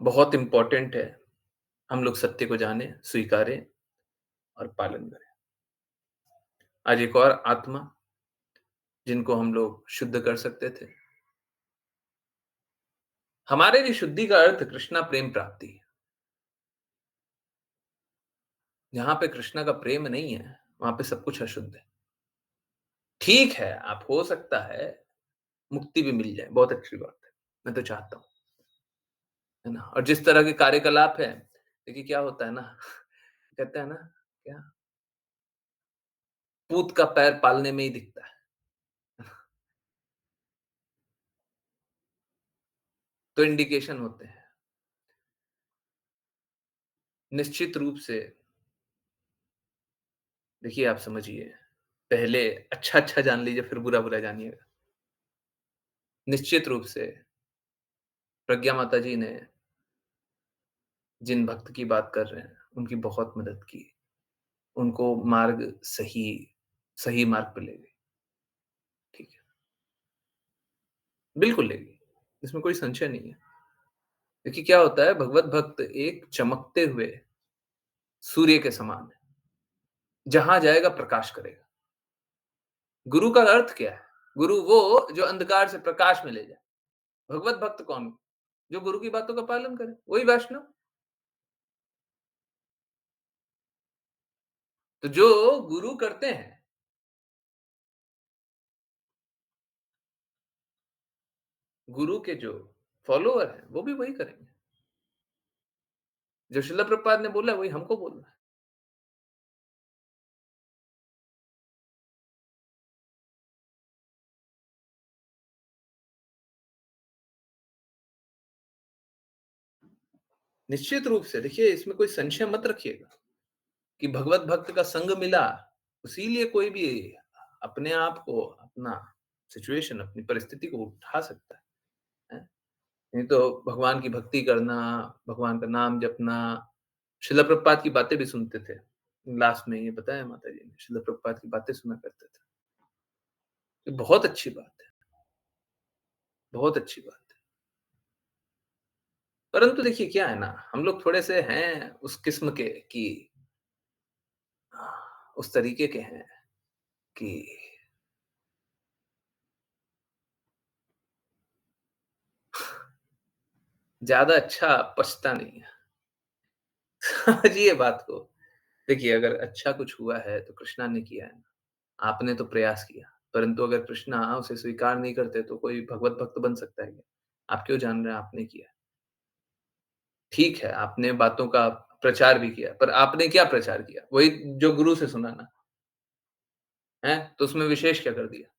बहुत इम्पोर्टेंट है, हम लोग सत्य को जानें, स्वीकारें और पालन करें। आज एक और आत्मा जिनको हम लोग शुद्ध कर सकते थे। हमारे लिए शुद्धि का अर्थ कृष्णा प्रेम प्राप्ति है। जहाँ पे कृष्णा का प्रेम नहीं है, वहाँ पे सब कुछ अशुद्ध है। ठीक है, आप हो सकता है मुक्ति भी मिल जाए, बहुत अच्छी बात है। मैं तो चाहता हूँ, है ना? और जिस तरह के कार्यकलाप हैं, देखिए क्या होता है ना, कहते हैं ना, क्या पूत का पैर पालने में ही दिखता है। तो इंडिकेशन होते हैं। निश्चित रूप से देखिए आप समझिए, पहले अच्छा-अच्छा जान लीजिए, फिर बुरा-बुरा जानिएगा। निश्चित रूप से प्रज्ञा माता जी ने जिन भक्त की बात कर रहे हैं, उनकी बहुत मदद की। उनको मार्ग सही सही मार्ग पे ले गई, ठीक है। बिल्कुल ले गई, इसमें कोई संशय नहीं है। देखिए क्या होता है, भगवत भक्त एक चमकते हुए सूर्य के समान है, जहाँ जाएगा प्रकाश करेगा। गुरु का अर्थ क्या है? गुरु वो जो अंधकार से प्रकाश में ले जाए। भगवत भक्त कौन? जो गुरु की बातों का पालन करे, वही वैष्णव। तो जो गुरु करते हैं, गुरु के जो फॉलोवर हैं, वो भी वही करेंगे। जो शिला प्रभुपाद ने बोला, वही हमको बोलना है। निश्चित रूप से देखिए, इसमें कोई संशय मत रखिएगा कि भगवत भक्त का संग मिला, इसीलिए कोई भी अपने आप को, अपना सिचुएशन, अपनी परिस्थिति को उठा सकता है। हैं? नहीं तो भगवान की भक्ति करना, भगवान का नाम जपना, शिला प्रभुपाद की बातें भी सुनते थे। लास्ट में ये बताया माताजी ने, शिला प्रभुपाद की बातें सुना करते थे। ये बहुत अच्छी बात है, बहुत अच्छी बात है। परंतु देखिए क्या है ना, हम लोग थोड़े-से हैं उस किस्म के कि उस तरीके के हैं कि ज़्यादा अच्छा पचता नहीं है। समझिए बात को। देखिए अगर अच्छा कुछ हुआ है तो कृष्णा ने किया है। आपने तो प्रयास किया, परंतु अगर कृष्णा उसे स्वीकार नहीं करते तो कोई भगवत भक्त बन सकता है क्या? आप क्यों जान रहे हैं आपने किया? ठीक है, आपने बातों का प्रचार भी किया, पर आपने क्या प्रचार किया? वही जो गुरु से सुना ना, हैं? तो उसमें विशेष क्या कर दिया?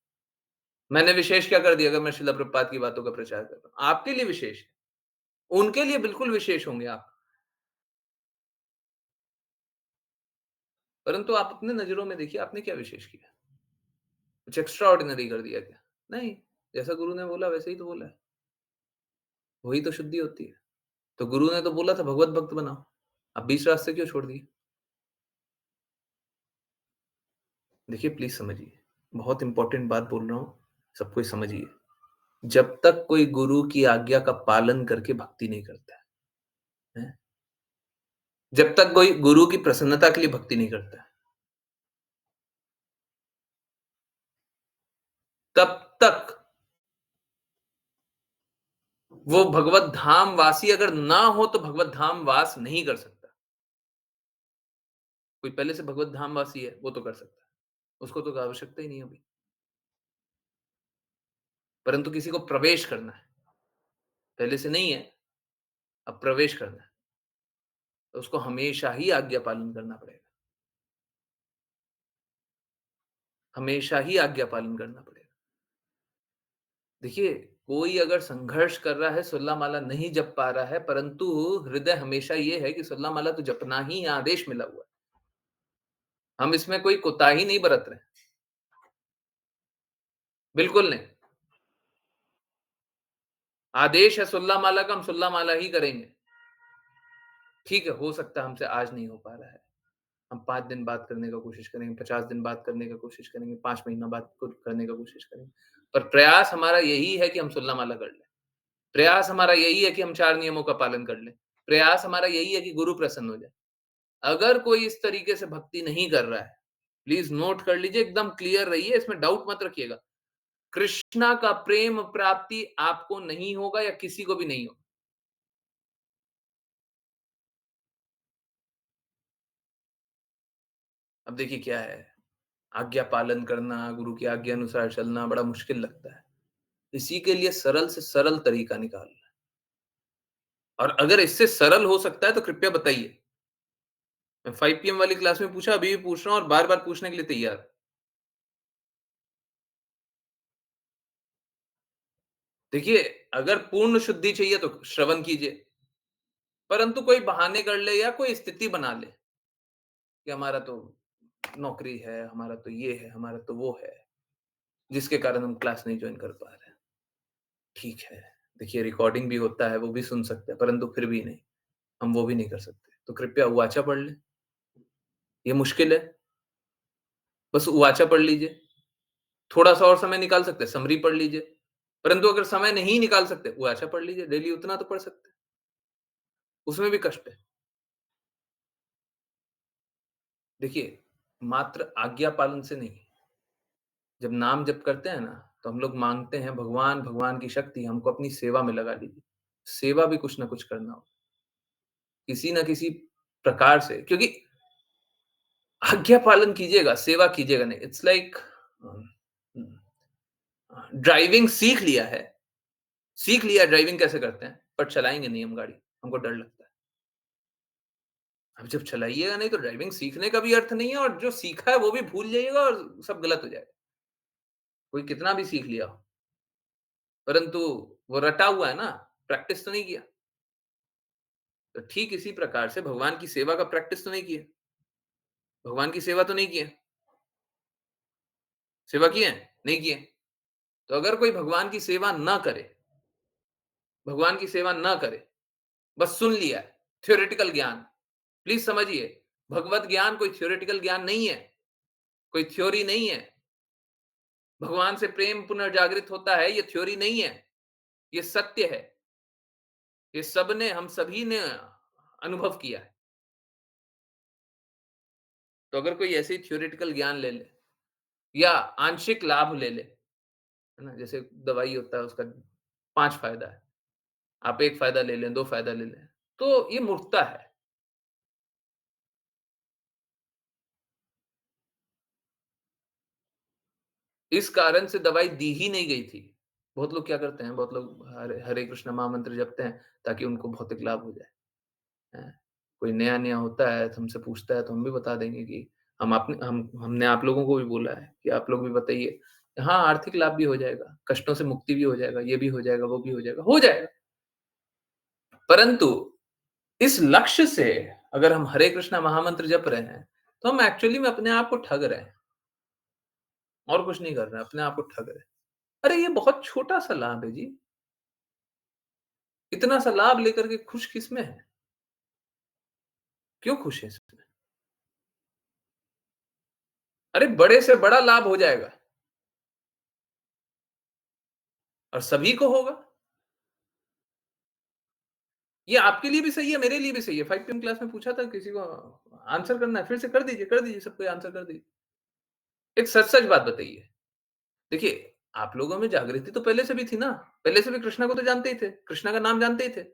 मैंने विशेष क्या कर दिया अगर मैं शिला प्रभुपाद की बातों का प्रचार कर रहा हूँ? आपके लिए विशेष है, उनके लिए बिल्कुल विशेष होंगे आप। परंतु आप अपने नज़रों में देखिए आपने क्या विशेष किया? कुछ एक्स्ट्रा ऑर्डिनरी कर दिया क्या? नहीं, जैसा गुरु ने बोला वैसे ही तो बोला है। वही तो शुद्धि होती है। तो गुरु ने तो बोला था भगवत भक्त बनाओ। आप बीच रास्ते क्यों छोड़ दिए? देखिए प्लीज़ समझिए, बहुत इम्पोर्टेंट बात बोल रहा हूँ, सब कोई समझिए। जब तक कोई गुरु की आज्ञा का पालन करके भक्ति नहीं करता है, हैं? जब तक कोई गुरु की प्रसन्नता के लिए भक्ति नहीं करता है, तब तक वो भगवत धाम वासी अगर ना हो तो भगवत धाम वास नहीं कर सकता। कोई पहले से भगवत धाम वासी है, वो तो कर सकता है। उसको तो आवश्यकता ही नहीं है अभी। परंतु किसी को प्रवेश करना है, पहले से नहीं है, अब प्रवेश करना है, तो उसको हमेशा ही आज्ञा पालन करना पड़ेगा। हमेशा ही आज्ञा पालन करना पड़ेगा। देखिए, कोई अगर संघर्ष कर रहा है, सुल्ला माला नहीं जप पा रहा है, परंतु हृदय हमेशा ये है कि सुल्ला माला तो जपना ही है, आदेश मिला हुआ है। हम इसमें कोई कोताही नहीं बरत रहे हैं, बिल्कुल नहीं। आदेश है सुल्ला माला का, हम सुल्ला माला ही करेंगे। ठीक है, हो सकता है हमसे आज नहीं हो पा रहा है। हम 5 दिन बाद करने का कोशिश करेंगे, 50 दिन बाद करने का कोशिश करेंगे, 5 महीना बाद करने का कोशिश करेंगे। पर प्रयास हमारा यही है कि हम सुल्ला माला कर लें। प्रयास हमारा यही है कि हम 4 नियमों का पालन कर लें। प्रयास हमारा यही है कि गुरु प्रसन्न हो जाए। अगर कोई इस तरीके से भक्ति नहीं कर रहा है, प्लीज़ नोट कर लीजिए, एकदम क्लियर रहिए, इसमें डाउट मत रखिएगा। कृष्णा का प्रेम प्राप्ति आपको नहीं होगा या किसी को भी नहीं होगा। अब देखिए क्या है, आज्ञा पालन करना, गुरु की आज्ञा अनुसार चलना बड़ा मुश्किल लगता है। इसी के लिए सरल से सरल तरीका निकालना है और अगर इससे सरल हो सकता है तो कृपया बताइए। मैं 5 पीएम वाली क्लास में पूछा, अभी भी पूछ रहा हूँ और बार-बार पूछने के लिए तैयार। देखिए, अगर पूर्ण शुद्धि चाहिए तो श्रवण कीजिए, परंतु कोई बहाने कर ले या कोई स्थिति बना ले कि हमारा तो नौकरी है, हमारा तो ये है, हमारा तो वो है, जिसके कारण हम क्लास नहीं जॉइन कर पा रहे हैं। ठीक है, देखिए रिकॉर्डिंग भी होता है, वो भी सुन सकते हैं, परंतु फिर भी नहीं, हम वो भी नहीं कर सकते। तो कृपया उवाचा पढ़ लें, ये मुश्किल है, बस उवाचा पढ़ लीजिए। थोड़ा-सा और समय निकाल सकते हैं, समरी पढ़ लीजिए, परंतु अगर समय नहीं निकाल सकते, उवाचा पढ़ लीजिए, डेली उतना तो पढ़ सकते हैं, उसमें भी कष्ट है। देखिए, मात्र आज्ञा पालन से नहीं, जब नाम जप करते हैं ना, तो हम लोग माँगते हैं भगवान, भगवान की शक्ति हमको अपनी सेवा में लगा लीजिए। सेवा भी कुछ न कुछ करना होगा, किसी न किसी प्रकार से क्योंकि आज्ञा पालन कीजिएगा, सेवा कीजिएगा नहीं। इट्स लाइक ड्राइविंग सीख लिया ड्राइविंग कैसे करते हैं, पर चलाएँगे नहीं हम गाड़ी, हमको डर लगता है। अब जब चलाइएगा नहीं तो ड्राइविंग सीखने का भी अर्थ नहीं है और जो सीखा है वो भी भूल जाइएगा और सब गलत हो जाएगा। कोई कितना भी सीख लिया हो, परंतु वो रटा हुआ है ना, प्रैक्टिस तो नहीं किया। तो ठीक इसी प्रकार से भगवान की सेवा का प्रैक्टिस तो नहीं किया, भगवान की सेवा तो नहीं किया, सेवा की है? नहीं की है। तो अगर कोई भगवान की सेवा ना करे, भगवान की सेवा ना करे, बस सुन लिया है, थ्योरेटिकल ज्ञान, प्लीज़ समझिए, भगवत ज्ञान कोई थ्योरेटिकल ज्ञान नहीं है, कोई थ्योरी नहीं है। भगवान से प्रेम पुनर्जागृत होता है, ये थ्योरी नहीं है, ये सत्य है। ये सबने हम सभी ने अनुभव किया है। तो अगर कोई ऐसे ही थ्योरेटिकल ज्ञान ले ले या आंशिक लाभ ले ले, है ना? जैसे दवाई होता है उसका 5 फ़ायदा है, आप 1 फ़ायदा ले लें, 2 फ़ायदा ले लें, तो ये मूर्खता है। इस कारण से दवाई दी ही नहीं गई थी। बहुत लोग क्या करते हैं, बहुत लोग हरे हरे कृष्ण महामंत्र जपते हैं ताकि उनको भौतिक लाभ हो जाए, हैं? कोई नया-नया होता है तो हमसे पूछता है तो हम भी बता देंगे कि हमने आप लोगों को भी बोला है कि आप लोग भी बताइए। हाँ, आर्थिक लाभ भी हो जाएगा, कष्टों से मुक्ति भी हो जाएगा, ये भी हो जाएगा, वो भी हो जाएगा। परंतु इस लक्ष्य से अगर हम हरे कृष्णा महामंत्र जप रहे हैं, तो हम एक्चुअली में अपने आप को ठग रहे हैं और कुछ नहीं कर रहे हैं, अपने आप को ठग रहे हैं। अरे! ये बहुत छोटा-सा लाभ है जी, इतना सा लाभ लेकर के खुश किसमें है? क्यों खुश है इसमें? अरे! बड़े से बड़ा लाभ हो जाएगा और सभी को होगा। ये आपके लिए भी सही है, मेरे लिए भी सही है। 5 पीएम क्लास में पूछा था किसी को आंसर करना है, फिर से कर दीजिए, सबको आंसर कर दीजिए। एक सच-सच बात बताइए। देखिए, आप लोगों में जागृति तो पहले से भी थी ना, पहले से भी कृष्णा को तो जानते ही थे, कृष्णा का नाम जानते ही थे।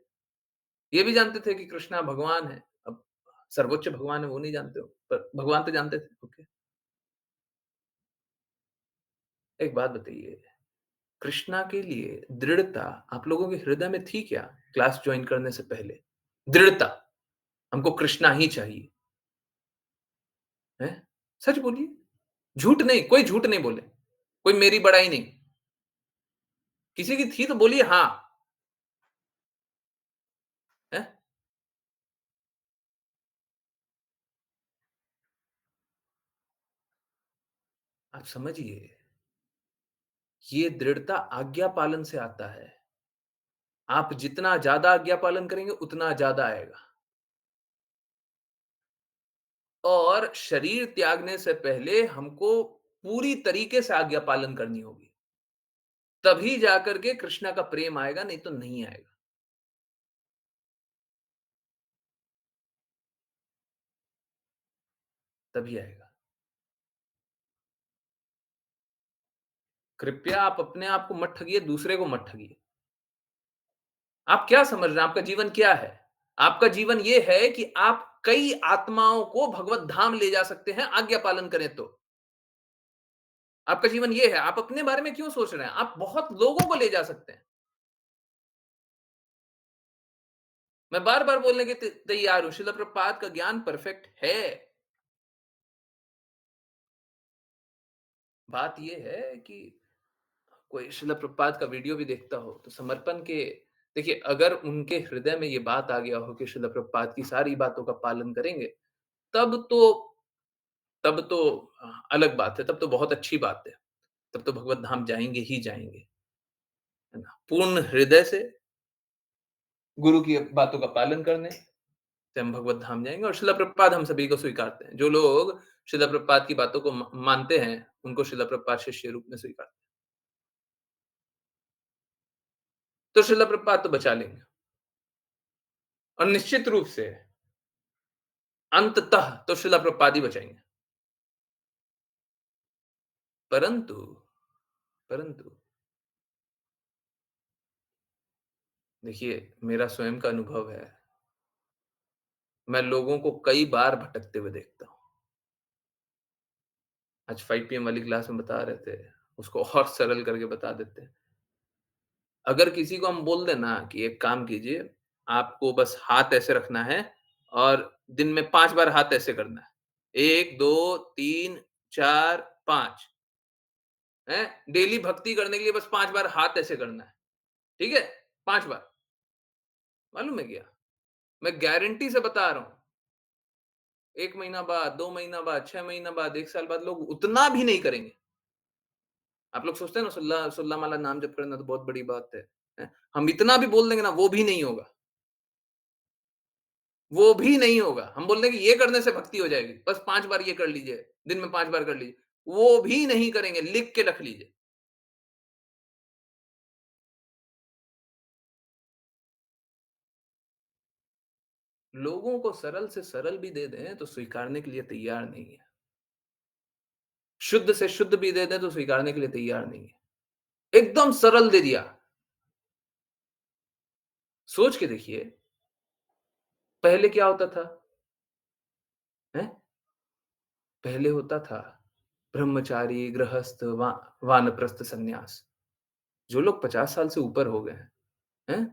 ये भी जानते थे कि कृष्णा भगवान है। अब सर्वोच्च भगवान है वो नहीं जानते हो, पर भगवान तो जानते थे, ओके। एक बात बताइए, कृष्णा के लिए दृढ़ता आप लोगों के हृदय में थी क्या, क्लास जॉइन करने से पहले? दृढ़ता, हमको कृष्णा ही चाहिए, हैं? सच बोलिए, झूठ नहीं, कोई झूठ नहीं बोले, कोई मेरी बड़ाई नहीं। किसी की थी तो बोलिए हाँ, हैं? आप समझिए, ये दृढ़ता आज्ञा पालन से आता है। आप जितना ज़्यादा आज्ञा पालन करेंगे, उतना ज़्यादा आएगा। और शरीर त्यागने से पहले हमको पूरी तरीके से आज्ञा पालन करनी होगी। तभी जाकर के कृष्णा का प्रेम आएगा, नहीं तो नहीं आएगा। तभी आएगा। कृपया आप अपने आप को मत ठगिए, दूसरे को मत ठगिए। आप क्या समझ रहे हैं? आपका जीवन क्या है? आपका जीवन ये है कि आप कई आत्माओं को भगवत धाम ले जा सकते हैं, आज्ञा पालन करें तो। आपका जीवन ये है, आप अपने बारे में क्यों सोच रहे हैं? आप बहुत लोगों को ले जा सकते हैं। मैं बार-बार बोलने के तैयार हूँ, शिला प्रभुपाद का ज्ञान परफेक्ट है। बात ये है कि कोई शिला प्रभुपाद का वीडियो भी देखता हो, तो समर्पण के देखिए, अगर उनके हृदय में ये बात आ गया हो कि शिला प्रभुपाद की सारी बातों का पालन करेंगे, तब तो तब तो अलग बात है, तब तो बहुत अच्छी बात है। तब तो भगवत धाम जाएँगे ही जाएँगे, है ना? पूर्ण हृदय से गुरु की बातों का पालन करने से हम भगवत धाम जाएँगे और शिला प्रभुपाद हम सभी को स्वीकारते हैं। जो लोग शिला प्रभुपाद की बातों को मानते हैं, उनको शिला प्रभुपाद शिष्य रूप में स्वीकारते हैं। तो शिला प्रभुपाद तो बचा लेंगे और निश्चित रूप से अंततः तो शिला प्रभुपाद ही बचाएँगे। परंतु परंतु देखिए, मेरा स्वयं का अनुभव है, मैं लोगों को कई बार भटकते हुए देखता हूँ। आज 5 पीएम वाली क्लास में बता रहे थे, उसको और सरल करके बता देते हैं। अगर किसी को हम बोल दें ना कि एक काम कीजिए, आपको बस हाथ ऐसे रखना है और दिन में 5 बार हाथ ऐसे करना है। 1, 2, 3, 4, 5 हैं? डेली भक्ति करने के लिए बस 5 बार हाथ ऐसे करना है। ठीक है? 5 बार। मालूम है क्या? मैं गारंटी से बता रहा हूँ, 1 महीना बाद, 2 महीना बाद, 6 महीना बाद, 1 साल बाद लोग उतना भी नहीं करेंगे। आप लोग सोचते हैं ना सुल्ला सुल्ला माला नाम जप करना तो बहुत बड़ी बात है। हैं? हम इतना भी बोल देंगे ना, वो भी नहीं होगा। वो भी नहीं होगा। हम बोल देंगे ये करने से भक्ति हो जाएगी। बस 5 बार ये कर लीजिए, दिन में 5 बार कर लीजिए। वो भी नहीं करेंगे, लिख के रख लीजिए। लोगों को सरल से सरल भी दे दें तो स्वीकारने के लिए तैयार नहीं है। शुद्ध से शुद्ध भी दे दें तो स्वीकारने के लिए तैयार नहीं है। एकदम सरल दे दिया। सोच के देखिए, पहले क्या होता था? हैं? पहले होता था ब्रह्मचारी, गृहस्थ, वानप्रस्थ सन्यास। जो लोग 50 साल से ऊपर हो गए हैं?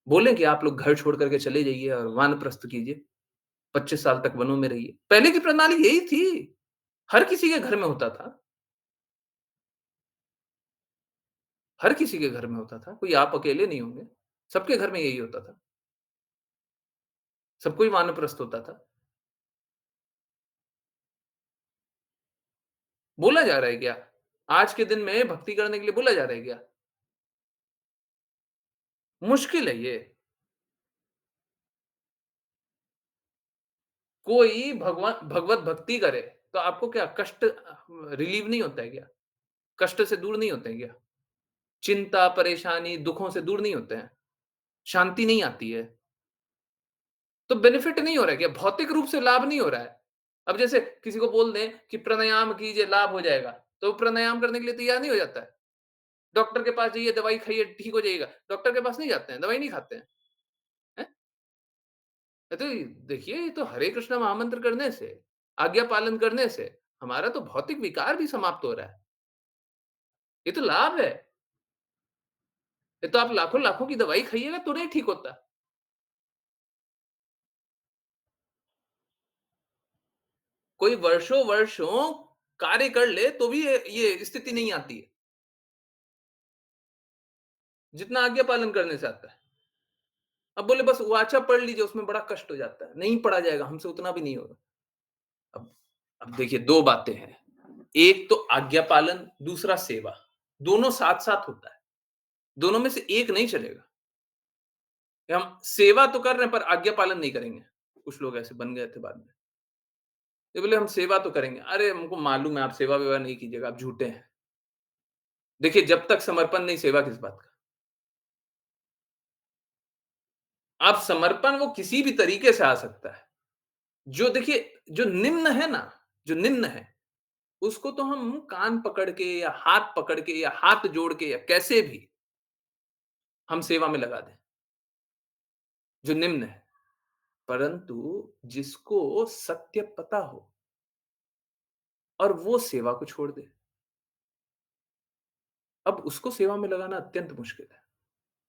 बोले कि आप लोग घर छोड़ कर के चले जाइए और वानप्रस्थ कीजिए। 25 साल तक वनों में रहिए। पहले की प्रणाली यही थी। हर किसी के घर में होता था। हर किसी के घर में होता था। कोई आप अकेले नहीं होंगे। सबके घर में यही होता था। सबको ही वानप्रस्थ होता था। बोला जा रहा है क्या? आज के दिन में भक्ति करने के लिए बोला जा रहा है क्या? मुश्किल है ये। कोई भगवत भक्ति करे, तो आपको क्या कष्ट रिलीव नहीं होता है क्या? कष्ट से दूर नहीं होते हैं क्या? चिंता, परेशानी, दुखों से दूर नहीं होते हैं? शांति नहीं आती है? तो बेनिफिट नहीं हो रहा है क्या? भौतिक रूप से लाभ नहीं हो रहा है। अब जैसे किसी को बोल दें कि प्राणायाम कीजिए लाभ हो जाएगा, तो वो प्राणायाम करने के लिए तैयार नहीं हो जाता है। डॉक्टर के पास जाइए, दवाई खाइए, ठीक हो जाइएगा। डॉक्टर के पास नहीं जाते हैं, दवाई नहीं खाते हैं। हैं? तो देखिए, ये तो हरे कृष्ण महामंत्र करने से, आज्ञा पालन करने से, हमारा तो भौतिक विकार भी समाप्त हो रहा है। ये तो लाभ है। ये तो आप लाखों-लाखों की दवाई खाइएगा तो नहीं ठीक होता। कोई वर्षों-वर्षों कार्य कर ले तो भी ये स्थिति नहीं आती है, जितना आज्ञा पालन करने से आता है। अब बोले बस वाचा पढ़ लीजिए, उसमें बड़ा कष्ट हो जाता है। नहीं पढ़ा जाएगा, हमसे उतना भी नहीं होगा। अब अब देखिए 2 बातें हैं। एक तो आज्ञा पालन, दूसरा सेवा। दोनों साथ-साथ होता है। दोनों में से एक नहीं चलेगा। कि हम सेवा तो कर रहे हैं पर आज्ञा पालन नहीं करेंगे। कुछ लोग ऐसे बन गए थे बाद में। ये बोले हम सेवा तो करेंगे। अरे हमको मालूम है आप सेवा-वेवा नहीं कीजिएगा, आप झूठे हैं। देखिए, जब तक समर्पण नहीं, सेवा किस बात का? अब समर्पण वो किसी भी तरीके से आ सकता है। जो देखिए, जो निम्न है ना, जो निम्न है, उसको तो हम कान पकड़ के या हाथ पकड़ के या हाथ जोड़ के या कैसे भी हम सेवा में लगा दें, जो निम्न है। परंतु जिसको सत्य पता हो और वो सेवा को छोड़ दे, अब उसको सेवा में लगाना अत्यंत मुश्किल है।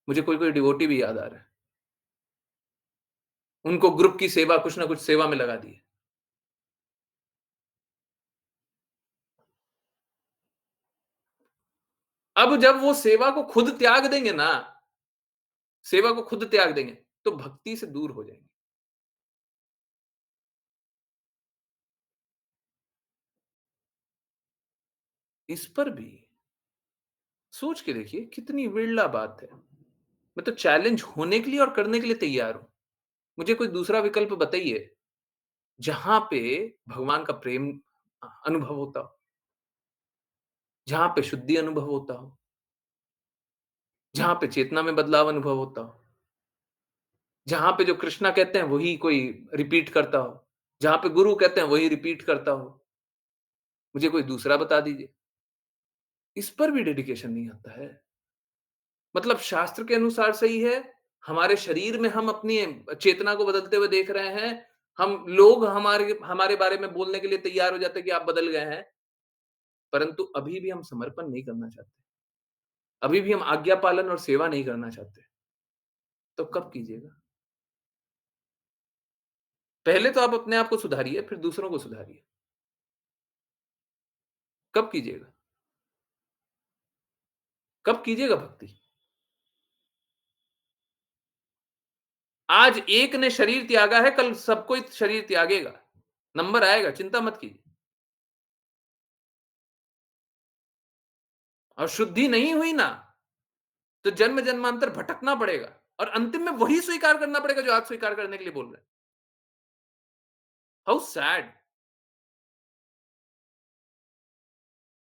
मुझे कोई-कोई डिवोटी भी याद आ रहा है। उनको ग्रुप की सेवा कुछ ना कुछ सेवा में लगा दी है। अब जब वो सेवा को खुद त्याग देंगे ना, सेवा को खुद त्याग देंगे, तो भक्ति से दूर हो जाएँगे। इस पर भी सोच के देखिए कितनी विरला बात है। मैं तो चैलेंज होने के लिए और करने के लिए तैयार हूँ। मुझे कोई दूसरा विकल्प बताइए, जहाँ पे भगवान का प्रेम अनुभव होता हो, जहाँ पे शुद्धि अनुभव होता हो, जहाँ पे चेतना में बदलाव अनुभव होता हो, जहाँ पे जो कृष्णा कहते हैं वही कोई रिपीट करता हो, जहाँ पे गुरु कहते हैं वही रिपीट करता हो। मुझे कोई दूसरा बता दीजिए। इस पर भी डेडिकेशन नहीं आता है। मतलब शास्त्र के अनुसार सही है, हमारे शरीर में हम अपनी चेतना को बदलते हुए देख रहे हैं। हम लोग हमारे हमारे बारे में बोलने के लिए तैयार हो जाते हैं कि आप बदल गए हैं, परंतु अभी भी हम समर्पण नहीं करना चाहते। अभी भी हम आज्ञा पालन और सेवा नहीं करना चाहते। तो कब कीजिएगा? पहले तो आप अपने आप को सुधारिए, फिर दूसरों को सुधारिए। कब कीजिएगा? कब कीजिएगा भक्ति? आज एक ने शरीर त्यागा है, कल सब कोई शरीर त्यागेगा। नंबर आएगा, चिंता मत कीजिए। और शुद्धि नहीं हुई ना, तो जन्म-जन्मांतर भटकना पड़ेगा और अंतिम में वही स्वीकार करना पड़ेगा जो आज स्वीकार करने के लिए बोल रहे हैं। How sad!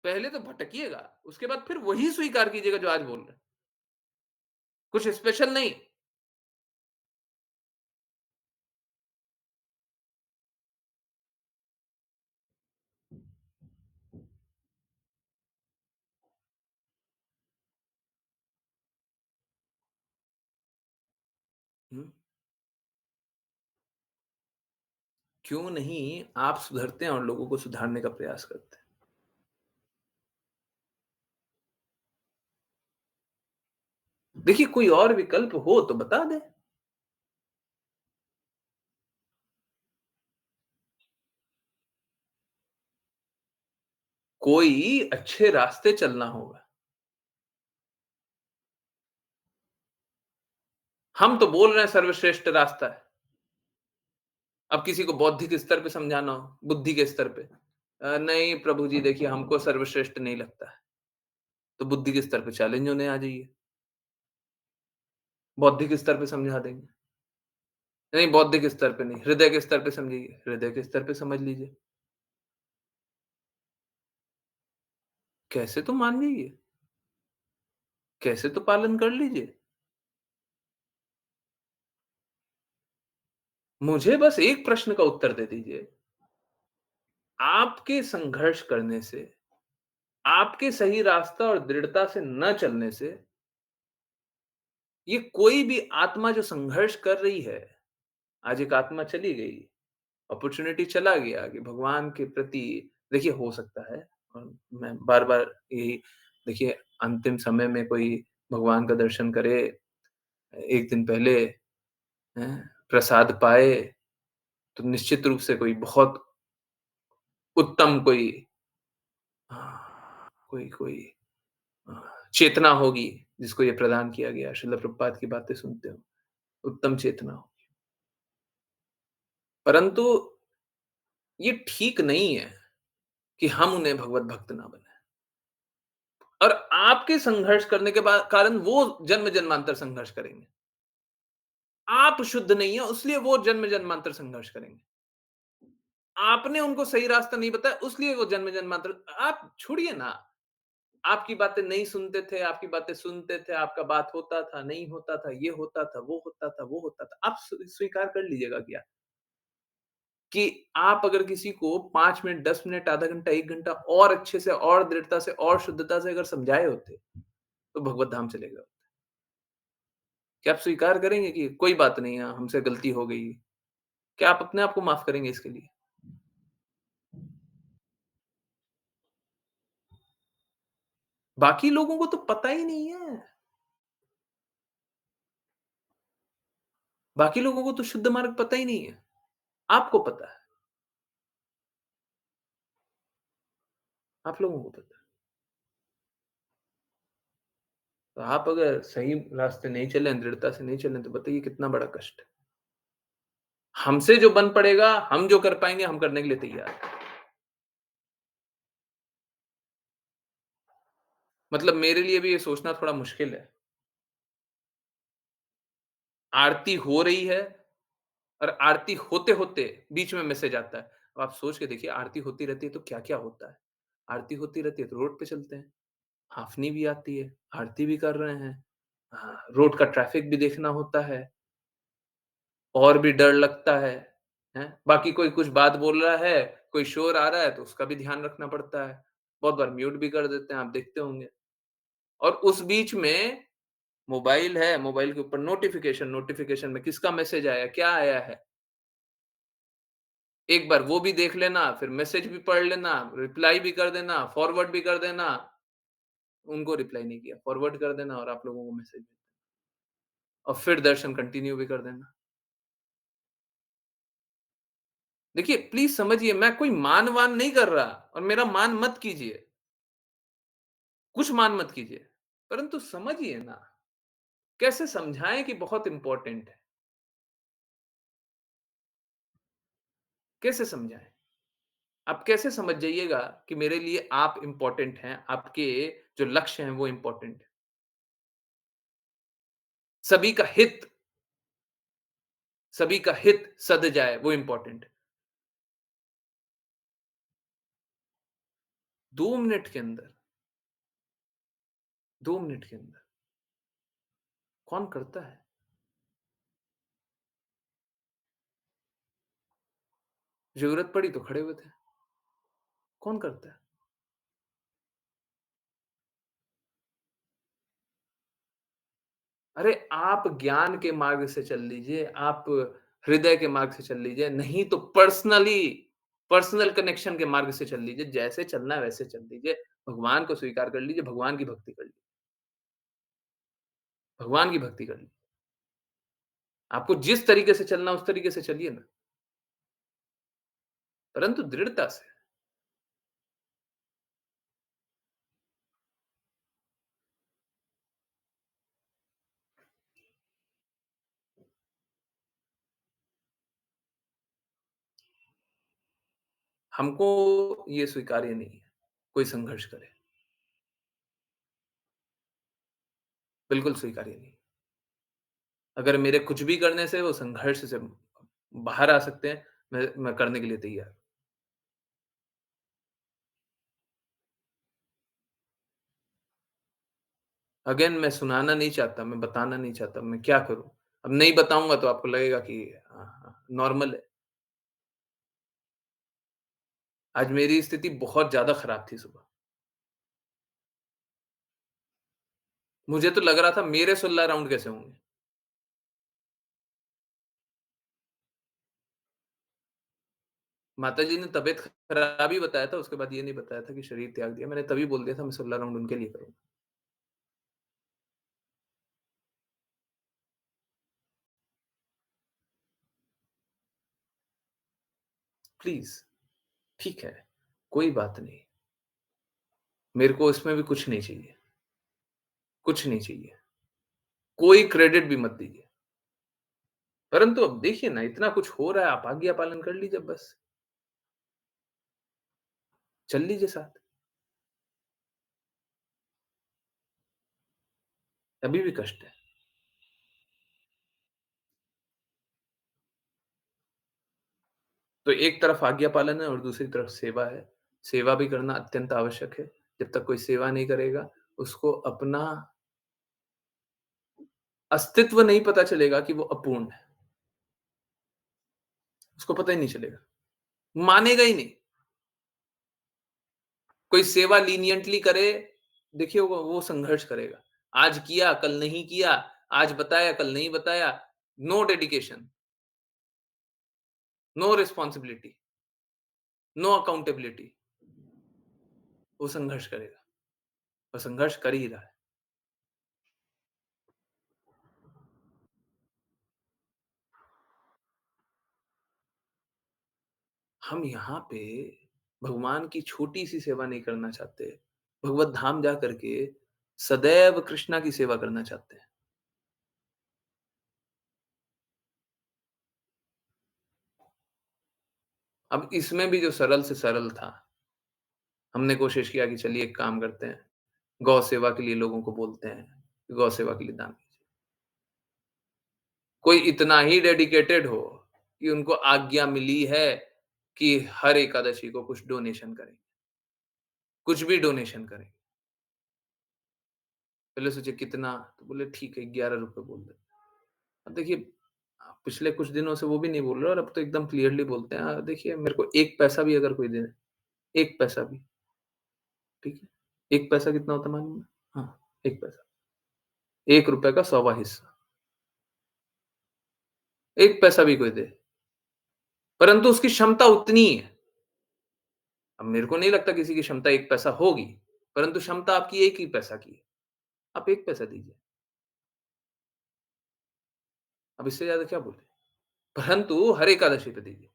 पहले तो भटकिएगा, उसके बाद फिर वही स्वीकार कीजिएगा जो आज बोल रहे हैं। कुछ स्पेशल नहीं। हुँ, क्यों नहीं आप सुधरते हैं और लोगों को सुधारने का प्रयास करते हैं। देखिए कोई और विकल्प हो तो बता दें। कोई अच्छे रास्ते चलना होगा। हम तो बोल रहे हैं सर्वश्रेष्ठ रास्ता है। अब किसी को बौद्धिक स्तर पे समझाना हो, बुद्धि के स्तर पे, नहीं प्रभु जी देखिए हमको सर्वश्रेष्ठ नहीं लगता है। तो बुद्धि के स्तर पे चैलेंज होने आ जाइए। बौद्धिक स्तर पे समझा देंगे। नहीं बौद्धिक स्तर पे नहीं, हृदय के स्तर पे समझाइए, हृदय के स्तर पे समझ लीजिए। कैसे तो मान लीजिए, कैसे तो पालन कर लीजिए। मुझे बस एक प्रश्न का उत्तर दे दीजिए। आपके संघर्ष करने से, आपके सही रास्ता और दृढ़ता से न चलने से, ये कोई भी आत्मा जो संघर्ष कर रही है, आज एक आत्मा चली गई, अपॉर्च्युनिटी चला गया कि भगवान के प्रति देखिए हो सकता है और मैं बार-बार यही देखिए अंतिम समय में कोई भगवान का दर्शन करे, एक दिन पहले हैं, प्रसाद पाए, तो निश्चित रूप से कोई बहुत उत्तम कोई कोई कोई अ, चेतना होगी, जिसको ये प्रदान किया गया। श्रील प्रभुपाद की बातें सुनते हो, उत्तम चेतना हो। परंतु ये ठीक नहीं है कि हम उन्हें भगवत भक्त ना बनाएँ और आपके संघर्ष करने के कारण वो जन्म-जन्मांतर संघर्ष करेंगे। आप शुद्ध नहीं है, इसलिए वो जन्म-जन्मांतर संघर्ष करेंगे। आपने उनको सही रास्ता नहीं बताया, इसलिए वो जन्म-जन्मांतर आप छोड़िए ना। आपकी बातें नहीं सुनते थे, आपकी बातें सुनते थे, आपका बात होता था, नहीं होता था, ये होता था, वो होता था, वो होता था। आप स्वीकार कर लीजिएगा क्या कि आप अगर किसी को 5 मिनट, 10 मिनट, आधा घंटा, 1 घंटा और अच्छे से और दृढ़ता से और शुद्धता से अगर समझाए होते, तो भगवत धाम चले गए। क्या आप स्वीकार करेंगे कि कोई बात नहीं है, हमसे गलती हो गई? क्या आप अपने आप को माफ़ करेंगे इसके लिए? बाकी लोगों को तो पता ही नहीं है। बाकी लोगों को तो शुद्ध मार्ग पता ही नहीं है। आपको पता है, आप लोगों को पता है। तो आप अगर सही रास्ते नहीं चले, दृढ़ता से नहीं चले, तो बताइए कितना बड़ा कष्ट है। हमसे जो बन पड़ेगा, हम जो कर पाएँगे, हम करने के लिए तैयार हैं। मतलब मेरे लिए भी ये सोचना थोड़ा मुश्किल है। आरती हो रही है और आरती होते-होते बीच में मैसेज आता है। अब आप सोच के देखिए आरती होती रहती है तो क्या-क्या होता है। आरती होती रहती है तो रोड पे चलते हैं, हाफ़नी भी आती है, आरती भी कर रहे हैं। हाँ, रोड का ट्रैफ़िक भी देखना होता है और भी डर लगता है, हैं? बाकी कोई कुछ बात बोल रहा है, कोई शोर आ रहा है तो उसका भी ध्यान रखना पड़ता है। बहुत बार म्यूट भी कर देते हैं, आप देखते होंगे। और उस बीच में मोबाइल है, मोबाइल के ऊपर नोटिफ़िकेशन, नोटिफ़िकेशन में किसका मैसेज आया, क्या आया है? एक बार वो भी देख लेना, फिर मैसेज भी पढ़ लेना, रिप्लाई भी कर देना, फॉरवर्ड भी कर देना। उनको रिप्लाई नहीं किया, फॉरवर्ड कर देना और आप लोगों को मैसेज और फिर दर्शन कंटिन्यू भी कर देना। देखिए, प्लीज़ समझिए मैं कोई मान-वान नहीं कर रहा और मेरा मान मत कीजिए, कुछ मान मत कीजिए, परंतु समझिए ना, कैसे समझाएँ कि बहुत इम्पोर्टेंट है, कैसे समझाएँ? आप कैसे समझ जाइएगा कि मेरे लिए आप इम्पोर्टेंट हैं, आपके जो लक्ष्य हैं वो इम्पोर्टेंट है। सभी का हित सभी का हित सध जाए वो इम्पोर्टेंट है। 2 मिनट के अंदर 2 मिनट के अंदर कौन करता है? ज़रूरत पड़ी तो खड़े हुए थे, कौन करता है? अरे आप ज्ञान के मार्ग से चल लीजिए, आप हृदय के मार्ग से चल लीजिए, नहीं तो पर्सनल कनेक्शन के मार्ग से चल लीजिए, जैसे चलना है वैसे चल लीजिए। भगवान को स्वीकार कर लीजिए, भगवान की भक्ति कर लीजिए, भगवान की भक्ति कर लीजिए। आपको जिस तरीके से चलना है उस तरीके से चलिए ना, परंतु दृढ़ता से। हमको ये स्वीकार्य नहीं है, कोई संघर्ष करे, बिल्कुल स्वीकार्य नहीं। अगर मेरे कुछ भी करने से वो संघर्ष से बाहर आ सकते हैं, मैं करने के लिए तैयार। अगेन मैं सुनाना नहीं चाहता, मैं बताना नहीं चाहता, मैं क्या करूँ? अब नहीं बताऊँगा तो आपको लगेगा कि हाँ, हाँ, नॉर्मल है। आज मेरी स्थिति बहुत ज़्यादा खराब थी सुबह। मुझे तो लग रहा था मेरे 16 राउंड कैसे होंगे? माताजी ने तबीयत खराब ही बताया था, उसके बाद ये नहीं बताया था कि शरीर त्याग दिया। मैंने तभी बोल दिया था मैं 16 राउंड उनके लिए करूँगा। प्लीज़, ठीक है, कोई बात नहीं। मेरे को इसमें भी कुछ नहीं चाहिए, कुछ नहीं चाहिए। कोई क्रेडिट भी मत दीजिए। परंतु अब देखिए ना इतना कुछ हो रहा है, आप आज्ञा पालन कर लीजिए बस, चल लीजिए साथ। अभी भी कष्ट है। तो एक तरफ आज्ञा पालन है और दूसरी तरफ सेवा है। सेवा भी करना अत्यंत आवश्यक है। जब तक कोई सेवा नहीं करेगा, उसको अपना अस्तित्व नहीं पता चलेगा कि वो अपूर्ण है। उसको पता ही नहीं चलेगा। मानेगा ही नहीं। कोई सेवा लीनिएंटली करे, देखिए वो संघर्ष करेगा। आज किया, कल नहीं किया, आज बताया, कल नहीं बताया, no dedication, no responsibility, no accountability, वो संघर्ष करेगा और संघर्ष कर ही रहा है। हम यहाँ पे भगवान की छोटी-सी सेवा नहीं करना चाहते। भगवत धाम जा करके सदैव कृष्णा की सेवा करना चाहते हैं। अब इसमें भी जो सरल से सरल था, हमने कोशिश किया कि चलिए एक काम करते हैं, गौ सेवा के लिए लोगों को बोलते हैं, कि गौ सेवा के लिए दान कीजिए। कोई इतना ही डेडिकेटेड हो कि उनको आज्ञा मिली है कि हर एकादशी को कुछ डोनेशन करें, कुछ भी डोनेशन करें। पहले सोचे कितना? तो बोले ठीक है ₹11 बोल दें। अब देखिए पिछले कुछ दिनों से वो भी नहीं बोल रहे और अब तो एकदम क्लियरली बोलते हैं देखिए मेरे को 1 पैसा भी अगर कोई दे दे, 1 पैसा भी, ठीक है? 1 पैसा कितना होता है मालूम है? हाँ, 1 पैसा। ₹1 का 100वाँ हिस्सा, 1 पैसा भी कोई दे, परंतु उसकी क्षमता उतनी ही है। अब मेरे को नहीं लगता किसी की क्षमता 1 पैसा होगी, परंतु क्षमता आपकी 1 ही पैसा की है। आप 1 पैसा दीजिए, अब इससे ज़्यादा क्या बोलें? परंतु हर एकादशी पे दीजिए।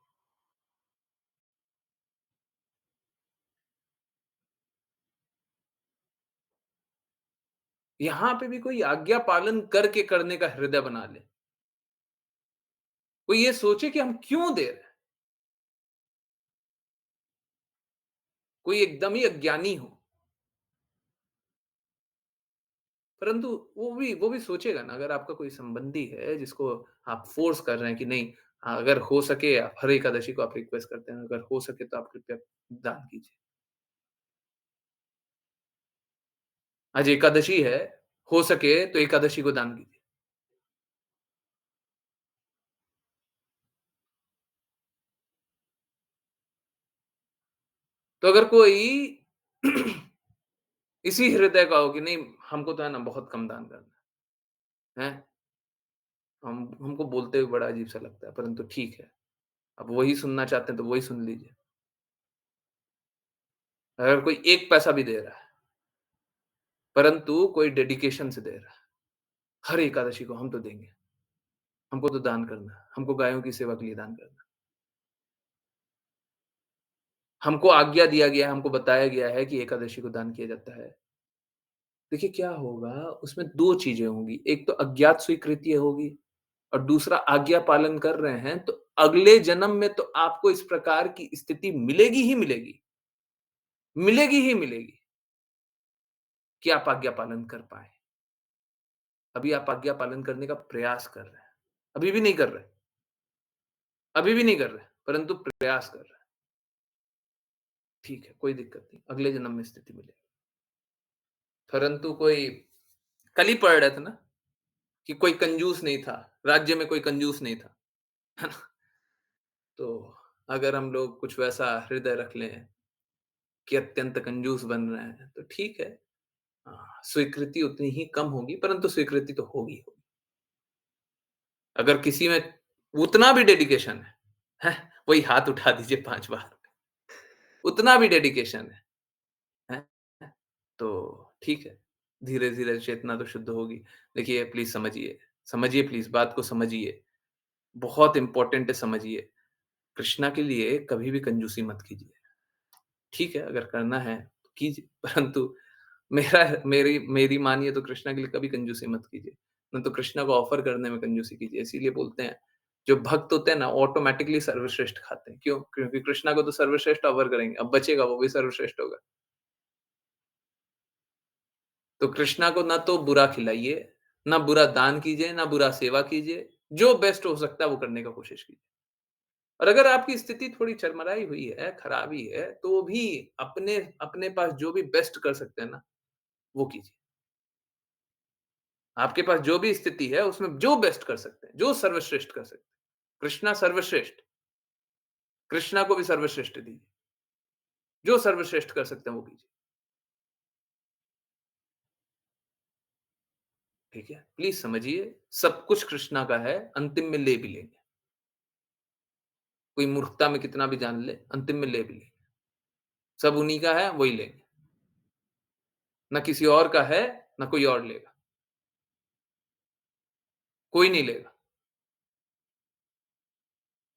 यहाँ पे भी कोई आज्ञा पालन करके करने का हृदय बना ले। कोई ये सोचे कि हम क्यों दे रहे हैं? कोई एकदम ही अज्ञानी हो, परंतु वो भी सोचेगा ना अगर आपका कोई संबंधी है जिसको आप फ़ोर्स कर रहे हैं कि नहीं अगर हो सके आप हर एकादशी को आप रिक्वेस्ट करते हैं, अगर हो सके तो आप कृपया दान कीजिए। आज एकादशी है, हो सके तो एकादशी को दान कीजिए। तो अगर कोई इसी हृदय का हो कि नहीं हमको तो है ना बहुत कम दान करना है, हैं? हमको बोलते हुए बड़ा अजीब-सा लगता है, परंतु ठीक है। अब वही सुनना चाहते हैं तो वही सुन लीजिए। अगर कोई 1 पैसा भी दे रहा है, परंतु कोई डेडिकेशन से दे रहा है, हर एकादशी को हम तो देंगे, हमको तो दान करना है, हमको गायों की सेवा के लिए दान करना है। हमको आज्ञा दिया गया है, हमको बताया गया है कि एकादशी को दान किया जाता है। देखिए क्या होगा, उसमें 2 चीज़ें होंगी, एक तो अज्ञात स्वीकृति होगी और दूसरा आज्ञा पालन कर रहे हैं, तो अगले जन्म में तो आपको इस प्रकार की स्थिति मिलेगी ही मिलेगी। मिलेगी ही मिलेगी कि आप आज्ञा पालन कर पाएँ। अभी आप आज्ञा पालन करने का प्रयास कर रहे हैं। अभी भी नहीं कर रहे, अभी भी नहीं कर रहे, परंतु प्रयास कर रहे हैं। ठीक है, कोई दिक्कत नहीं, अगले जन्म में स्थिति मिलेगी। परंतु कोई कल ही पढ़ रहे थे ना कि कोई कंजूस नहीं था, राज्य में कोई कंजूस नहीं था, है ना? तो अगर हम लोग कुछ वैसा हृदय रख लें कि अत्यंत कंजूस बन रहे हैं, तो ठीक है। स्वीकृति उतनी ही कम होगी, परंतु स्वीकृति तो होगी होगी। अगर किसी में उतना भी डेडिकेशन हैं? वही हाथ उठा दीजिए 5 बार। उतना भी डेडिकेशन हैं? तो ठीक है, धीरे-धीरे चेतना तो शुद्ध होगी। देखिए प्लीज़ समझिए, समझिए प्लीज़ बात को समझिए। बहुत इम्पोर्टेंट है समझिए। कृष्णा के लिए कभी भी कंजूसी मत कीजिए। ठीक है, अगर करना है तो कीजिए, परंतु मेरी मेरी मानिए तो कृष्णा के लिए कभी कंजूसी मत कीजिए। ना तो कृष्णा को ऑफ़र करने में कंजूसी कीजिए। इसीलिए बोलते हैं, जो भक्त होते हैं ना ऑटोमैटिकली सर्वश्रेष्ठ खाते हैं। क्यों? क्योंकि कृष्णा को तो सर्वश्रेष्ठ ऑफ़र करेंगे, अब बचेगा वो भी सर्वश्रेष्ठ होगा। तो कृष्णा को ना तो बुरा खिलाइए, ना बुरा दान कीजिए, ना बुरा सेवा कीजिए। जो बेस्ट हो सकता है वो करने का कोशिश कीजिए। और अगर आपकी स्थिति थोड़ी चरमराई हुई है, खराबी है, तो भी अपने अपने पास जो भी बेस्ट कर सकते हैं ना, वो कीजिए। आपके पास जो भी स्थिति है, उसमें जो बेस्ट कर सकते हैं, जो सर्वश्रेष्ठ कर सकते हैं। कृष्णा सर्वश्रेष्ठ, कृष्णा को भी सर्वश्रेष्ठ दीजिए। जो सर्वश्रेष्ठ कर सकते हैं, वो कीजिए। ठीक है? प्लीज़ समझिए, सब कुछ कृष्णा का है, अंतिम में ले भी लेंगे। कोई मूर्खता में कितना भी जान ले, अंतिम में ले भी लेंगे। सब उन्हीं का है, वही लेंगे। ना किसी और का है, ना कोई और लेगा। कोई नहीं लेगा।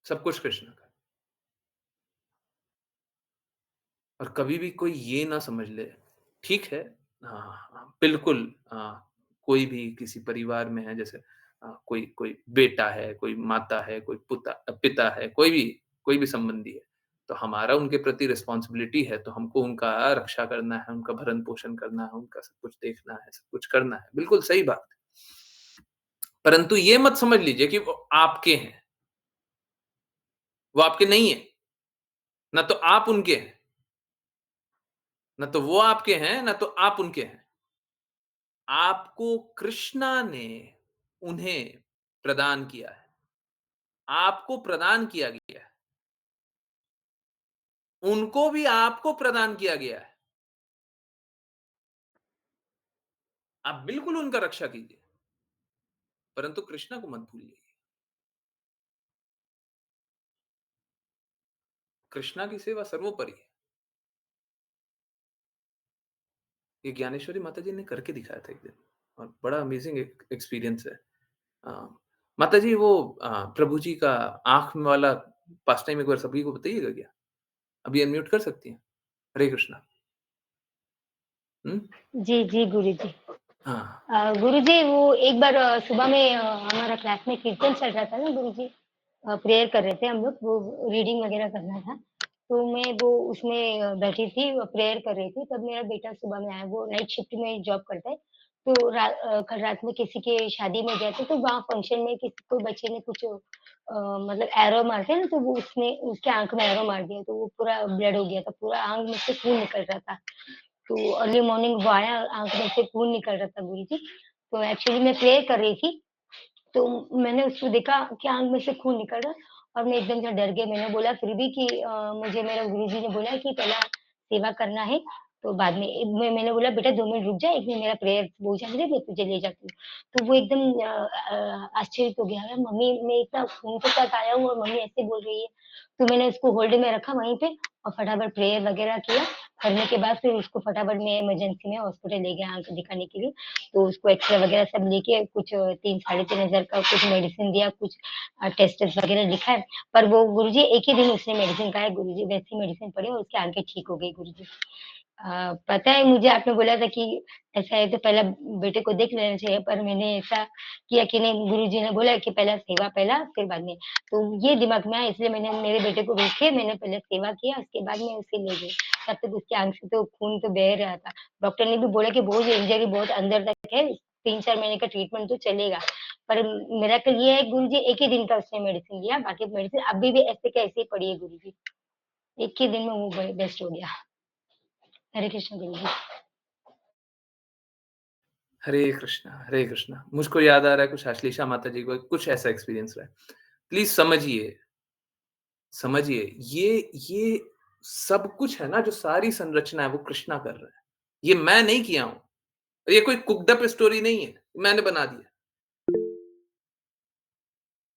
सब कुछ कृष्ण का है। और कभी भी कोई ये ना समझ ले, ठीक है, हाँ, हाँ, बिल्कुल कोई भी किसी परिवार में है जैसे कोई कोई बेटा है, कोई माता है, कोई पिता है, कोई भी संबंधी है, तो हमारा उनके प्रति रिस्पॉन्सिबिलिटी है, तो हमको उनका रक्षा करना है, उनका भरण-पोषण करना है, उनका सब कुछ देखना है, सब कुछ करना है, बिल्कुल सही बात है। परंतु ये मत समझ लीजिए कि वो आपके हैं, वो आपके नहीं है, ना तो आप उनके हैं, ना तो वो आपके हैं, ना तो आप उनके हैं। आपको कृष्णा ने उन्हें प्रदान किया है। आपको प्रदान किया गया है। उनको भी आपको प्रदान किया गया है। आप बिल्कुल उनका रक्षा कीजिए, परंतु कृष्णा को मत भूलिए। कृष्णा की सेवा सर्वोपरि है। ये ज्ञानेश्वरी माताजी ने करके दिखाया था एक दिन और बड़ा अमेजिंग एक्सपीरियंस है। अ, माताजी वो प्रभु जी का आँख वाला पास टाइम एक बार सभी को बताइएगा क्या? अभी अनम्यूट कर सकती हैं? हरे कृष्णा। हुँ? जी, जी, गुरुजी। हाँ। गुरुजी वो एक बार सुबह में हमारा क्लास में कीर्तन चल रहा था ना गुरुजी, प्रेयर कर रहे थे हम लोग, वो रीडिंग वगैरह करना था। तो मैं वो उसमें बैठी थी, प्रेयर कर रही थी, तब मेरा बेटा सुबह में आया, वो नाइट शिफ्ट में जॉब करता है। तो कल रात में किसी के शादी में गए थे, तो वहाँ फंक्शन में किसी कोई बच्चे ने कुछ मतलब एरो मारते हैं ना, तो वो उसने उसके आँख में एरो मार दिया, तो वो पूरा ब्लड हो गया था, पूरा आँख में से खून निकल रहा था। तो अर्ली मॉर्निंग वो आया, आँख में से खून निकल रहा था गुरुजी। तो एक्चुअली मैं प्रेयर कर रही थी, तो मैंने उसको देखा कि आँख में से खून निकल रहा है और मैं एकदम से डर गई। मैंने बोला फिर भी कि मुझे मेरा गुरुजी ने बोला है कि पहला सेवा करना है, तो बाद में मैंने बोला बेटा 2 मिनट रुक जा, 1 मिनट मेरा प्रेयर हो जाने दे, मैं तुझे ले जाती हूँ। तो वो एकदम आश्चर्य हो गया, अरे मम्मी मैं इतना खून के साथ आया हूँ और मम्मी ऐसे बोल रही है। तो मैंने उसको होल्ड में रखा वहीं पे और फटाफट प्रेयर वगैरह किया। करने के बाद फिर उसको फटाफट मैं इमरजेंसी में हॉस्पिटल ले गया आँख दिखाने के लिए। तो उसको एक्स-रे वगैरह सब लेके कुछ 3 साढ़े 3 हज़ार का कुछ मेडिसिन दिया, कुछ टेस्ट वगैरह लिखा है। पर वो गुरुजी एक ही दिन उसने मेडिसिन खाया गुरुजी, वैसी मेडिसिन पड़ी और उसकी आँखें ठीक हो गई गुरुजी। पता है मुझे आपने बोला था कि ऐसा है तो पहला बेटे को देख लेना चाहिए, पर मैंने ऐसा किया कि नहीं, गुरुजी ने बोला कि पहला सेवा पहला फिर बाद में। तो ये दिमाग में आया, इसलिए मैंने मेरे बेटे को रोके, मैंने पहले सेवा किया, उसके बाद मैं उसे ले गई। तब तक उसकी आँख से तो खून तो बह रहा था। डॉक्टर ने भी बोला कि बहुत इंजरी बहुत अंदर तक है, 3-4 महीने का ट्रीटमेंट तो चलेगा। पर मिरेकल ये है गुरुजी, एक ही दिन का उसने मेडिसिन लिया, बाकी मेडिसिन अभी भी ऐसे के ऐसे ही पड़ी है गुरुजी। एक ही दिन में वो बेस्ट हो गया। हरे कृष्ण गुरुजी। हरे कृष्णा, हरे कृष्णा। मुझको याद आ रहा है कुछ अश्लीषा माता जी को कुछ ऐसा एक्सपीरियंस रहा है। प्लीज़ समझिए, समझिए ये सब कुछ है ना जो सारी संरचना है वो कृष्णा कर रहा है। ये मैं नहीं किया हूँ। ये कोई कुक्ड अप स्टोरी नहीं है, मैंने बना दिया।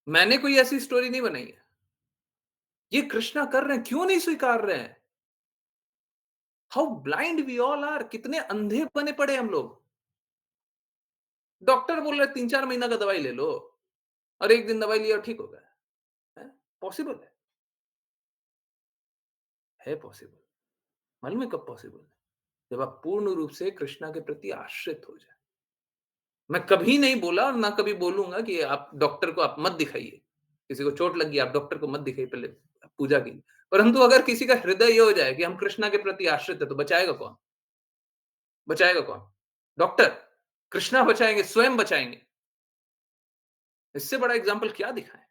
मैंने कोई ऐसी स्टोरी नहीं बनाई है। ये कृष्णा कर रहे हैं, क्यों नहीं स्वीकार रहे हैं? How blind we all are, कितने अंधे बने पड़े हम लोग। डॉक्टर बोल रहे हैं 3-4 महीना का दवाई ले लो और 1 दिन दवाई लिया और ठीक हो गया। हैं? पॉसिबल है? है पॉसिबल। मालूम है कब पॉसिबल है? जब आप पूर्ण रूप से कृष्णा के प्रति आश्रित हो जाए। मैं कभी नहीं बोला और ना कभी बोलूँगा कि आप डॉक्टर को आप मत दिखाइए। किसी को चोट लग गई, आप डॉक्टर को मत दिखाइए, पहले पूजा कीजिए। परंतु अगर किसी का हृदय ये हो जाए कि हम कृष्णा के प्रति आश्रित हैं, तो बचाएगा कौन? बचाएगा कौन? डॉक्टर। कृष्णा बचाएँगे, स्वयं बचाएँगे। इससे बड़ा एग्ज़ाम्पल क्या दिखाएँ?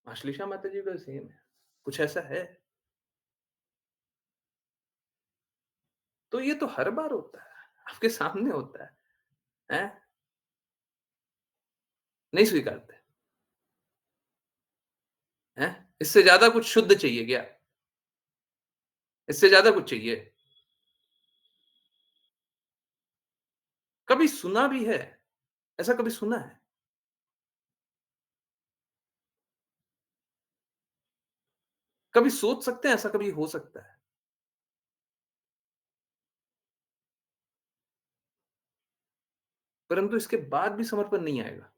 आश्लेषा माता जी का सेम है। कुछ ऐसा है। तो ये तो हर बार होता है, आपके सामने होता है, हैं? नहीं स्वीकारते, हैं? इससे ज़्यादा कुछ शुद्ध चाहिए क्या? इससे ज़्यादा कुछ चाहिए? कभी सुना भी है? ऐसा कभी सुना है? कभी सोच सकते हैं ऐसा कभी हो सकता है? परंतु इसके बाद भी समर्पण नहीं आएगा,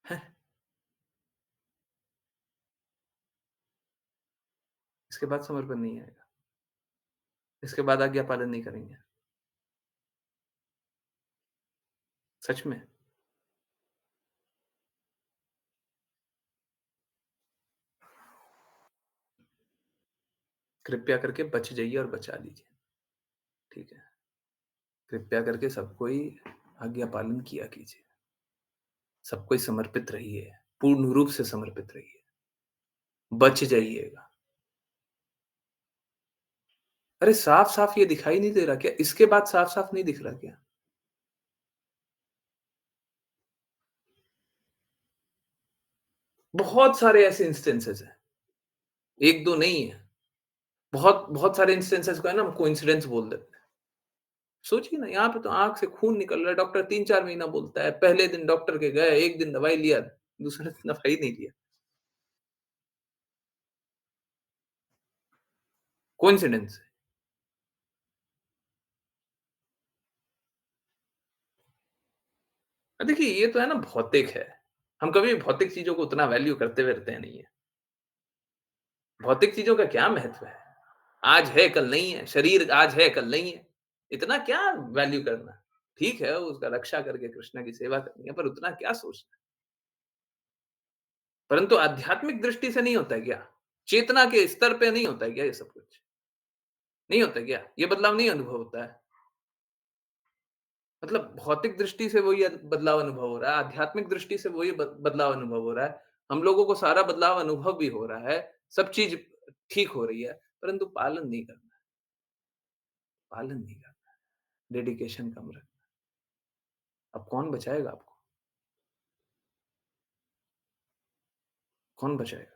हैं? इसके बाद समर्पण नहीं आएगा। इसके बाद आज्ञा पालन नहीं करेंगे। सच में। कृपया करके बच जाइए और बचा लीजिए, ठीक है? कृपया करके सबको ही आज्ञा पालन किया कीजिए। सबको ही समर्पित रहिए, पूर्ण रूप से समर्पित रहिए। बच जाइएगा। अरे साफ-साफ ये दिखाई नहीं दे रहा क्या? इसके बाद साफ-साफ नहीं दिख रहा क्या? बहुत सारे ऐसे इंस्टेंसेस हैं, 1-2 नहीं है। बहुत बहुत सारे इंस्टेंसेस को है ना हम कोइंसिडेंस बोल देते हैं। सोचिए ना यहाँ पे तो आँख से खून निकल रहा है, डॉक्टर 3-4 महीना बोलता है, पहले दिन डॉक्टर के गए, 1 दिन दवाई लिया, दूसरे दिन दवाई नहीं लिया। कोइंसिडेंस है। देखिए ये तो है ना भौतिक है। हम कभी भी भौतिक चीज़ों को उतना वैल्यू करते-वरते नहीं है। भौतिक चीज़ों का क्या महत्व है? आज है, कल नहीं है, शरीर आज है, कल नहीं है। इतना क्या वैल्यू करना? ठीक है, उसका रक्षा करके कृष्ण की सेवा करनी है, पर उतना क्या सोचना? परंतु आध्यात्मिक दृष्टि से नहीं होता है क्या? चेतना के स्तर पे नहीं होता है क्या ये सब कुछ? नहीं होता है क्या? ये बदलाव नहीं अनुभव होता है? मतलब भौतिक दृष्टि से वही बदलाव अनुभव हो रहा है, आध्यात्मिक दृष्टि से वही बदलाव अनुभव हो रहा है। हम लोगों को सारा बदलाव अनुभव भी हो रहा है, सब चीज़ ठीक हो रही है, परंतु पालन नहीं करना है, पालन नहीं करना है, डेडिकेशन कम रखना है। अब कौन बचाएगा आपको? कौन बचाएगा?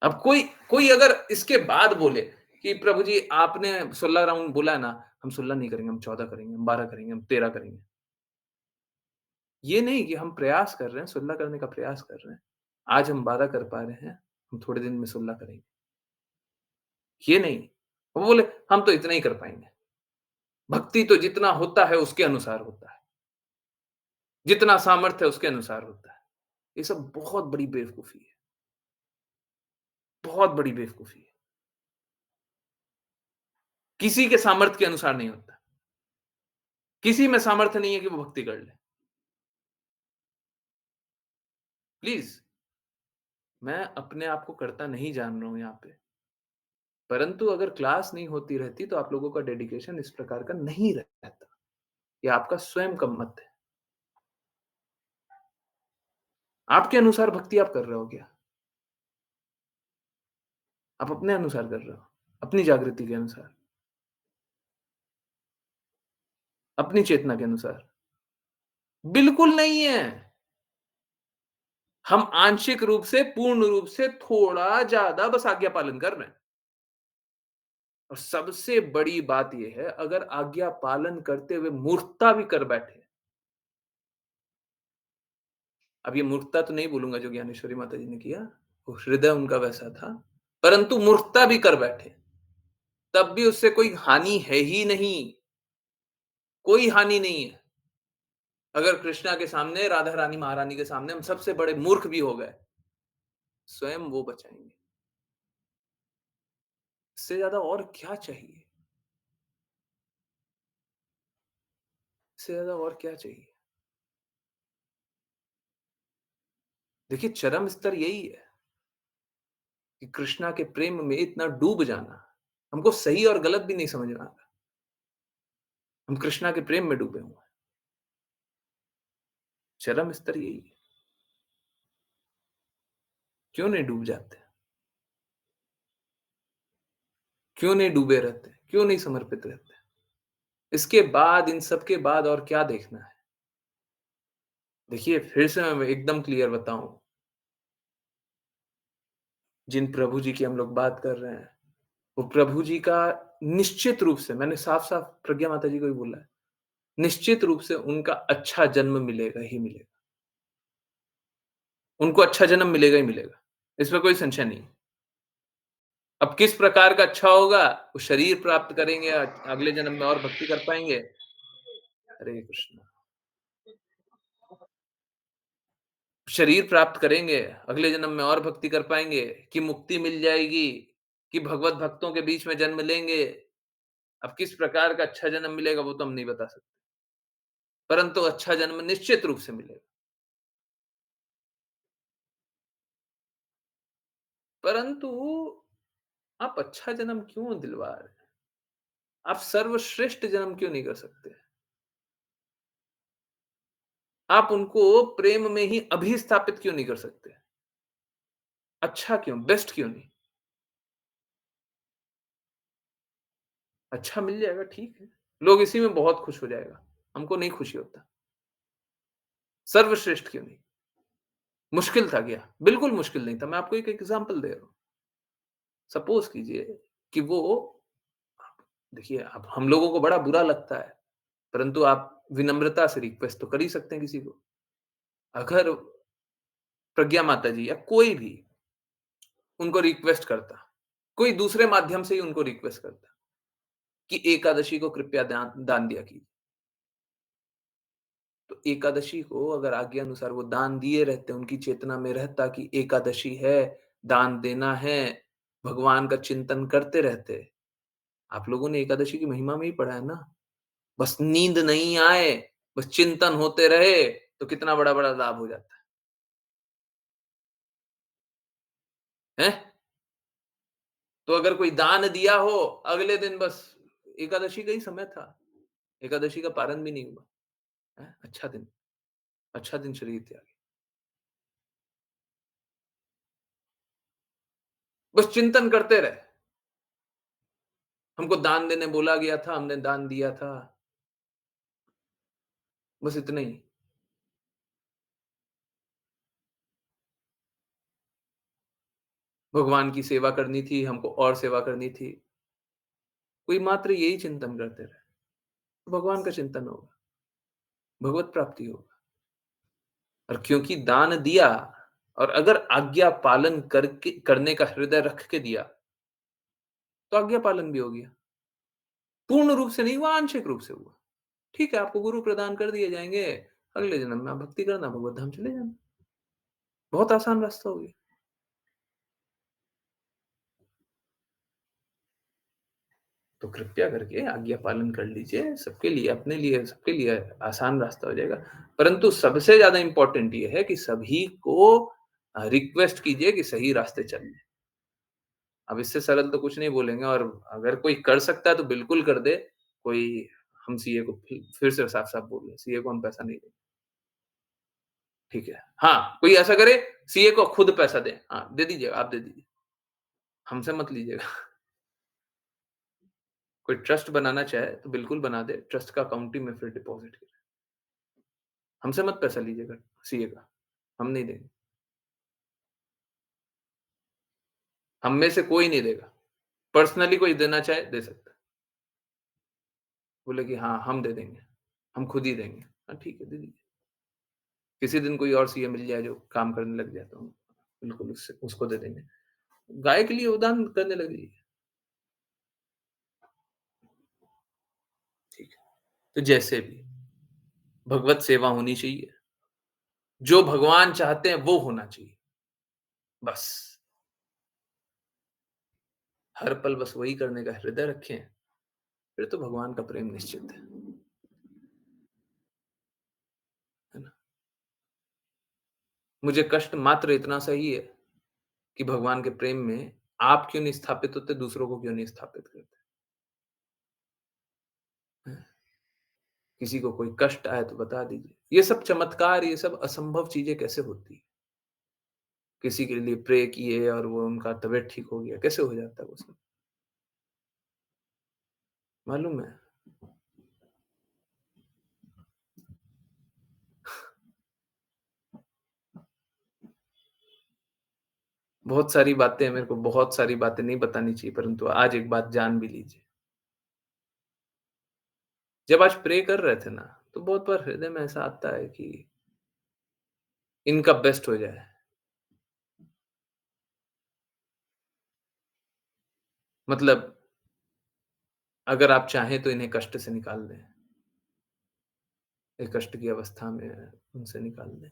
अब कोई कोई अगर इसके बाद बोले कि प्रभु जी आपने 16 राउंड बोला ना, हम 16 नहीं करेंगे, हम 14 करेंगे, हम 12 करेंगे, हम 13 करेंगे। ये नहीं कि हम प्रयास कर रहे हैं, 16 करने का प्रयास कर रहे हैं। आज हम 12 कर पा रहे हैं, हम थोड़े दिन में 16 करेंगे। ये नहीं। वो बोले हम तो इतना ही कर पाएँगे। भक्ति तो जितना होता है उसके अनुसार होता है। जितना सामर्थ्य है उसके अनुसार होता है। ये सब बहुत बड़ी बेवकूफ़ी है। बहुत बड़ी बेवकूफ़ी है। किसी के सामर्थ्य के अनुसार नहीं होता। किसी में सामर्थ्य नहीं है कि वो भक्ति कर ले। प्लीज़ मैं अपने आप को कर्ता नहीं जान रहा हूँ यहाँ पे। परंतु अगर क्लास नहीं होती रहती तो आप लोगों का डेडिकेशन इस प्रकार का नहीं रहता। ये आपका स्वयं का मत है। आपके अनुसार भक्ति आप कर रहे हो क्या? आप अपने अनुसार कर रहे हो। अपनी जागृति के अनुसार, अपनी चेतना के अनुसार। बिल्कुल नहीं है। हम आंशिक रूप से, पूर्ण रूप से थोड़ा ज़्यादा बस आज्ञा पालन कर रहे हैं। और सबसे बड़ी बात ये है अगर आज्ञा पालन करते हुए मूर्खता भी कर बैठे, अब ये मूर्खता तो नहीं बोलूँगा जो ज्ञानेश्वरी माता जी ने किया, वो हृदय उनका वैसा था, परंतु मूर्खता भी कर बैठे, तब भी उससे कोई हानि है ही नहीं, कोई हानि नहीं है। अगर कृष्णा के सामने, राधा रानी महारानी के सामने हम सबसे बड़े मूर्ख भी हो गए, स्वयं वो बचाएँगे। इससे ज़्यादा और क्या चाहिए? इससे ज़्यादा और क्या चाहिए? देखिए चरम स्तर यही है कि कृष्णा के प्रेम में इतना डूब जाना, हमको सही और गलत भी नहीं समझ में आता। हम कृष्णा के प्रेम में डूबे हुए हैं। चरम स्तर यही है। क्यों नहीं डूब जाते? क्यों नहीं डूबे रहते? क्यों नहीं समर्पित रहते? इसके बाद, इन सब के बाद और क्या देखना है? देखिए, फिर से मैं एकदम क्लियर बताऊँ, जिन प्रभु जी की हम लोग बात कर रहे हैं, वो प्रभु जी का निश्चित रूप से, मैंने साफ-साफ प्रज्ञा माता जी को भी बोला है, निश्चित रूप से उनका अच्छा जन्म मिलेगा ही मिलेगा। उनको अच्छा जन्म मिलेगा ही मिलेगा। इसमें कोई संशय नहीं है। अब किस प्रकार का अच्छा होगा, वो शरीर प्राप्त करेंगे, अगले जन्म में और भक्ति कर पाएँगे। हरे कृष्ण। शरीर प्राप्त करेंगे, अगले जन्म में और भक्ति कर पाएँगे, कि मुक्ति मिल जाएगी, कि भगवत भक्तों के बीच में जन्म लेंगे। अब किस प्रकार का अच्छा जन्म मिलेगा वो तो हम नहीं बता सकते, परंतु अच्छा जन्म निश्चित रूप से मिलेगा। परंतु आप अच्छा जन्म क्यों दिलवा रहे हैं? आप सर्वश्रेष्ठ जन्म क्यों नहीं कर सकते? आप उनको प्रेम में ही अभिस्थापित क्यों नहीं कर सकते? अच्छा क्यों? बेस्ट क्यों नहीं? अच्छा मिल जाएगा, ठीक है। लोग इसी में बहुत खुश हो जाएगा। हमको नहीं खुशी होता। सर्वश्रेष्ठ क्यों नहीं? मुश्किल था क्या? बिल्कुल मुश्किल नहीं था। मैं आपको एक एग्ज़ाम्पल दे रहा हूँ। सपोज़ कीजिए कि वो, देखिए, अब हम लोगों को बड़ा बुरा लगता है, परंतु आप विनम्रता से रिक्वेस्ट तो कर ही सकते हैं किसी को। अगर प्रज्ञा माता जी या कोई भी उनको रिक्वेस्ट करता, कोई दूसरे माध्यम से ही उनको रिक्वेस्ट करता कि एकादशी को कृपया दान दान दिया कीजिए। तो एकादशी को अगर आज्ञा अनुसार वो दान दिए रहते, उनकी चेतना में रहता कि एकादशी है, दान देना है, भगवान का चिंतन करते रहते। आप लोगों ने एकादशी की महिमा में ही पढ़ा है ना, बस नींद नहीं आए, बस चिंतन होते रहे, तो कितना बड़ा-बड़ा लाभ हो जाता है। हैं? तो अगर कोई दान दिया हो, अगले दिन बस एकादशी का ही समय था, एकादशी का पारण भी नहीं हुआ। हैं? अच्छा दिन शरीर त्यागे। बस चिंतन करते रहे। हमको दान देने बोला गया था, हमने दान दिया था, बस इतना ही। भगवान की सेवा करनी थी, हमको और सेवा करनी थी। कोई मात्र यही चिंतन करते रहे, तो भगवान का चिंतन होगा, भगवत प्राप्ति होगा। और क्योंकि दान दिया, और अगर आज्ञा पालन करके करने का हृदय रख के दिया, तो आज्ञा पालन भी हो गया। पूर्ण रूप से नहीं हुआ, आंशिक रूप से हुआ। ठीक है, आपको गुरु प्रदान कर दिए जाएँगे, अगले जन्म में आप भक्ति करना, भगवत धाम चले जाना। बहुत आसान रास्ता हो गया। तो कृपया करके आज्ञा पालन कर लीजिए, सबके लिए, अपने लिए, सबके लिए आसान रास्ता हो जाएगा। परंतु सबसे ज़्यादा इम्पोर्टेंट ये है कि सभी को रिक्वेस्ट कीजिए कि सही रास्ते चलें। अब इससे सरल तो कुछ नहीं बोलेंगे, और अगर कोई कर सकता है तो बिल्कुल कर दे। कोई, हम सीए को फिर से साफ-साफ बोल रहे हैं, सीए को हम पैसा नहीं देंगे, ठीक है। हाँ, कोई ऐसा करे, सीए को खुद पैसा दें, हाँ, दे दीजिएगा, आप दे दीजिए, हमसे मत लीजिएगा। कोई ट्रस्ट बनाना चाहे तो बिल्कुल बना दे, ट्रस्ट का अकाउंट ही में फिर डिपॉज़िट करे। हमसे मत पैसा लीजिएगा सीए का, हम नहीं देंगे। हम में से कोई नहीं देगा। पर्सनली कोई देना चाहे दे सकता है। बोले कि हाँ, हम दे देंगे, हम खुद ही देंगे। हाँ, ठीक है, दे दीजिए। किसी दिन कोई और सीए मिल जाए जो काम करने लग जाए तो हम बिल्कुल उससे उसको दे देंगे। गाय के लिए योगदान करने लग जाइए, ठीक है। तो जैसे भी भगवत सेवा होनी चाहिए, जो भगवान चाहते हैं वो होना चाहिए, बस। हर पल बस वही करने का हृदय रखें, फिर तो भगवान का प्रेम निश्चित है ना? मुझे कष्ट मात्र इतना सा ही है कि भगवान के प्रेम में आप क्यों नहीं स्थापित होते, दूसरों को क्यों नहीं स्थापित करते? हैं? किसी को कोई कष्ट आए तो बता दीजिए। ये सब चमत्कार, ये सब असंभव चीज़ें कैसे होती हैं? किसी के लिए प्रे किए और वो उनका तबीयत ठीक हो गया, कैसे हो जाता है वो सब? मालूम है? बहुत सारी बातें हैं, मेरे को बहुत सारी बातें नहीं बतानी चाहिए, परंतु आज एक बात जान भी लीजिए। जब आज प्रे कर रहे थे ना, तो बहुत बार हृदय में ऐसा आता है कि इनका बेस्ट हो जाए। मतलब अगर आप चाहें तो इन्हें कष्ट से निकाल दें, ये कष्ट की अवस्था में है, उनसे निकाल दें।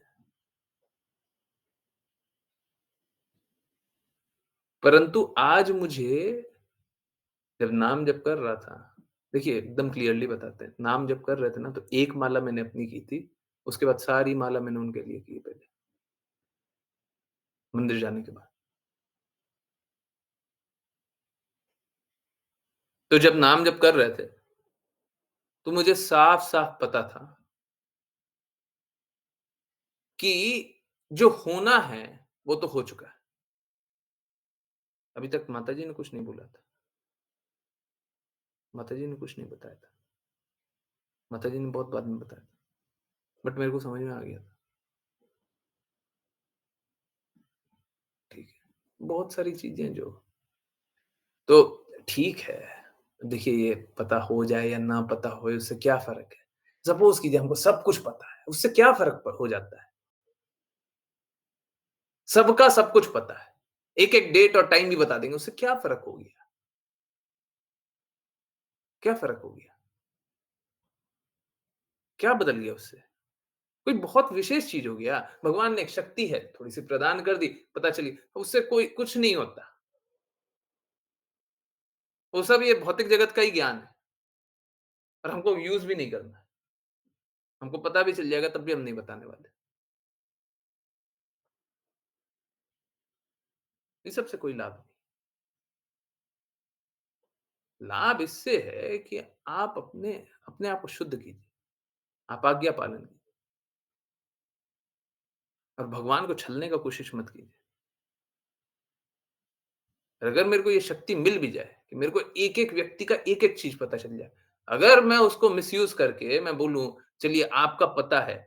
परंतु आज मुझे जब नाम जप कर रहा था, देखिए एकदम क्लियरली बताते हैं, नाम जप कर रहे थे ना तो एक माला मैंने अपनी की थी, उसके बाद सारी माला मैंने उनके लिए की पहले, मंदिर जाने के बाद। तो जब नाम जप कर रहे थे, तो मुझे साफ-साफ पता था कि जो होना है, वो तो हो चुका है। अभी तक माताजी ने कुछ नहीं बोला था, माताजी ने कुछ नहीं बताया था, माताजी ने बहुत बाद में बताया था, बट मेरे को समझ में आ गया था, ठीक है। बहुत सारी चीज़ें जो तो ठीक है, देखिए ये पता हो जाए या ना पता होए उससे क्या फ़र्क है? सपोज़ कीजिए हमको सब कुछ पता है, उससे क्या फ़र्क प हो जाता है? सबका सब कुछ पता है। एक-एक डेट और टाइम भी बता देंगे, उससे क्या फ़र्क हो गया? क्या फ़र्क हो गया? क्या बदल गया उससे? कोई बहुत विशेष चीज़ हो गया? भगवान ने एक शक्ति है, थोड़ी-सी प्रदान कर दी, पता चली, उससे कोई कुछ नहीं होता। वो सब ये भौतिक जगत का ही ज्ञान है और हमको यूज़ भी नहीं करना है। हमको पता भी चल जाएगा तब भी हम नहीं बताने वाले। इस सब से कोई लाभ नहीं। लाभ इससे है कि आप अपने अपने आप को शुद्ध कीजिए। आप आज्ञा पालन कीजिए और भगवान को छलने का कोशिश मत कीजिए। अगर मेरे को ये शक्ति मिल भी जाए कि मेरे को एक-एक व्यक्ति का एक-एक चीज़ पता चल जाए। अगर मैं उसको मिसयूज़ करके मैं बोलूँ, चलिए आपका पता है,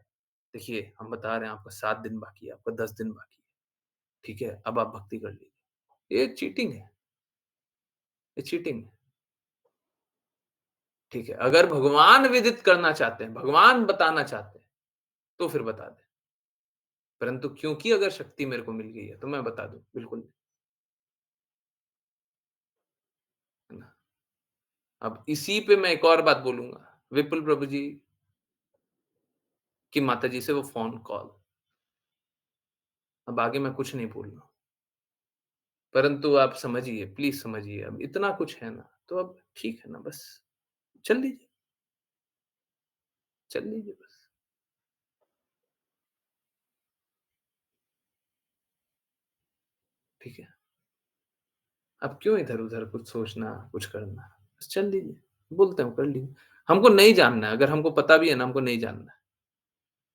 देखिए हम बता रहे हैं आपका 7 दिन बाकी है, आपका 10 दिन बाकी है, ठीक है? अब आप भक्ति कर लीजिए। ये चीटिंग है, ये चीटिंग है, ठीक है? अगर भगवान विदित करना चाहते हैं, भगवान बताना चाहते हैं, तो फिर बता दें। परंतु क्योंकि अगर शक्ति मेरे को मिल गई है, तो मैं बता दूँ, बिल्कुल, है ना? अब इसी पे मैं एक और बात बोलूँगा, विपुल प्रभु जी की माताजी से वो फ़ोन कॉल, अब आगे मैं कुछ नहीं बोल रहा हूँ। परंतु आप समझिए, प्लीज़ समझिए, अब इतना कुछ है ना, तो अब ठीक है ना बस, चल लीजिए, चल लीजिए बस, ठीक है? अब क्यों इधर-उधर कुछ सोचना, कुछ करना, बस चल लीजिए, बोलते हैं कर लीजिए। हमको नहीं जानना है, अगर हमको पता भी है ना, हमको नहीं जानना है,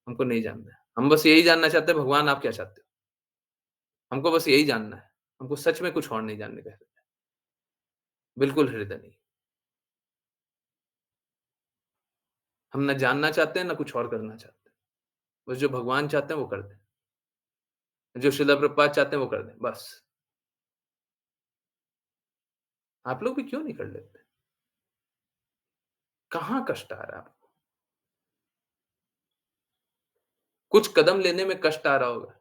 हमको नहीं जानना है। हम बस यही जानना चाहते हैं भगवान आप क्या चाहते हो? हमको बस यही जानना है, हमको सच में कुछ और नहीं जानने का है, बिल्कुल हृदय नहीं। हम ना जानना चाहते हैं, ना कुछ और करना चाहते हैं। बस जो भगवान चाहते हैं वो कर दें, जो शिला प्रभुपाद चाहते हैं वो कर दें, बस। आप लोग भी क्यों नहीं कर लेते? कहाँ कष्ट आ रहा है आपको? कुछ कदम लेने में कष्ट आ रहा होगा,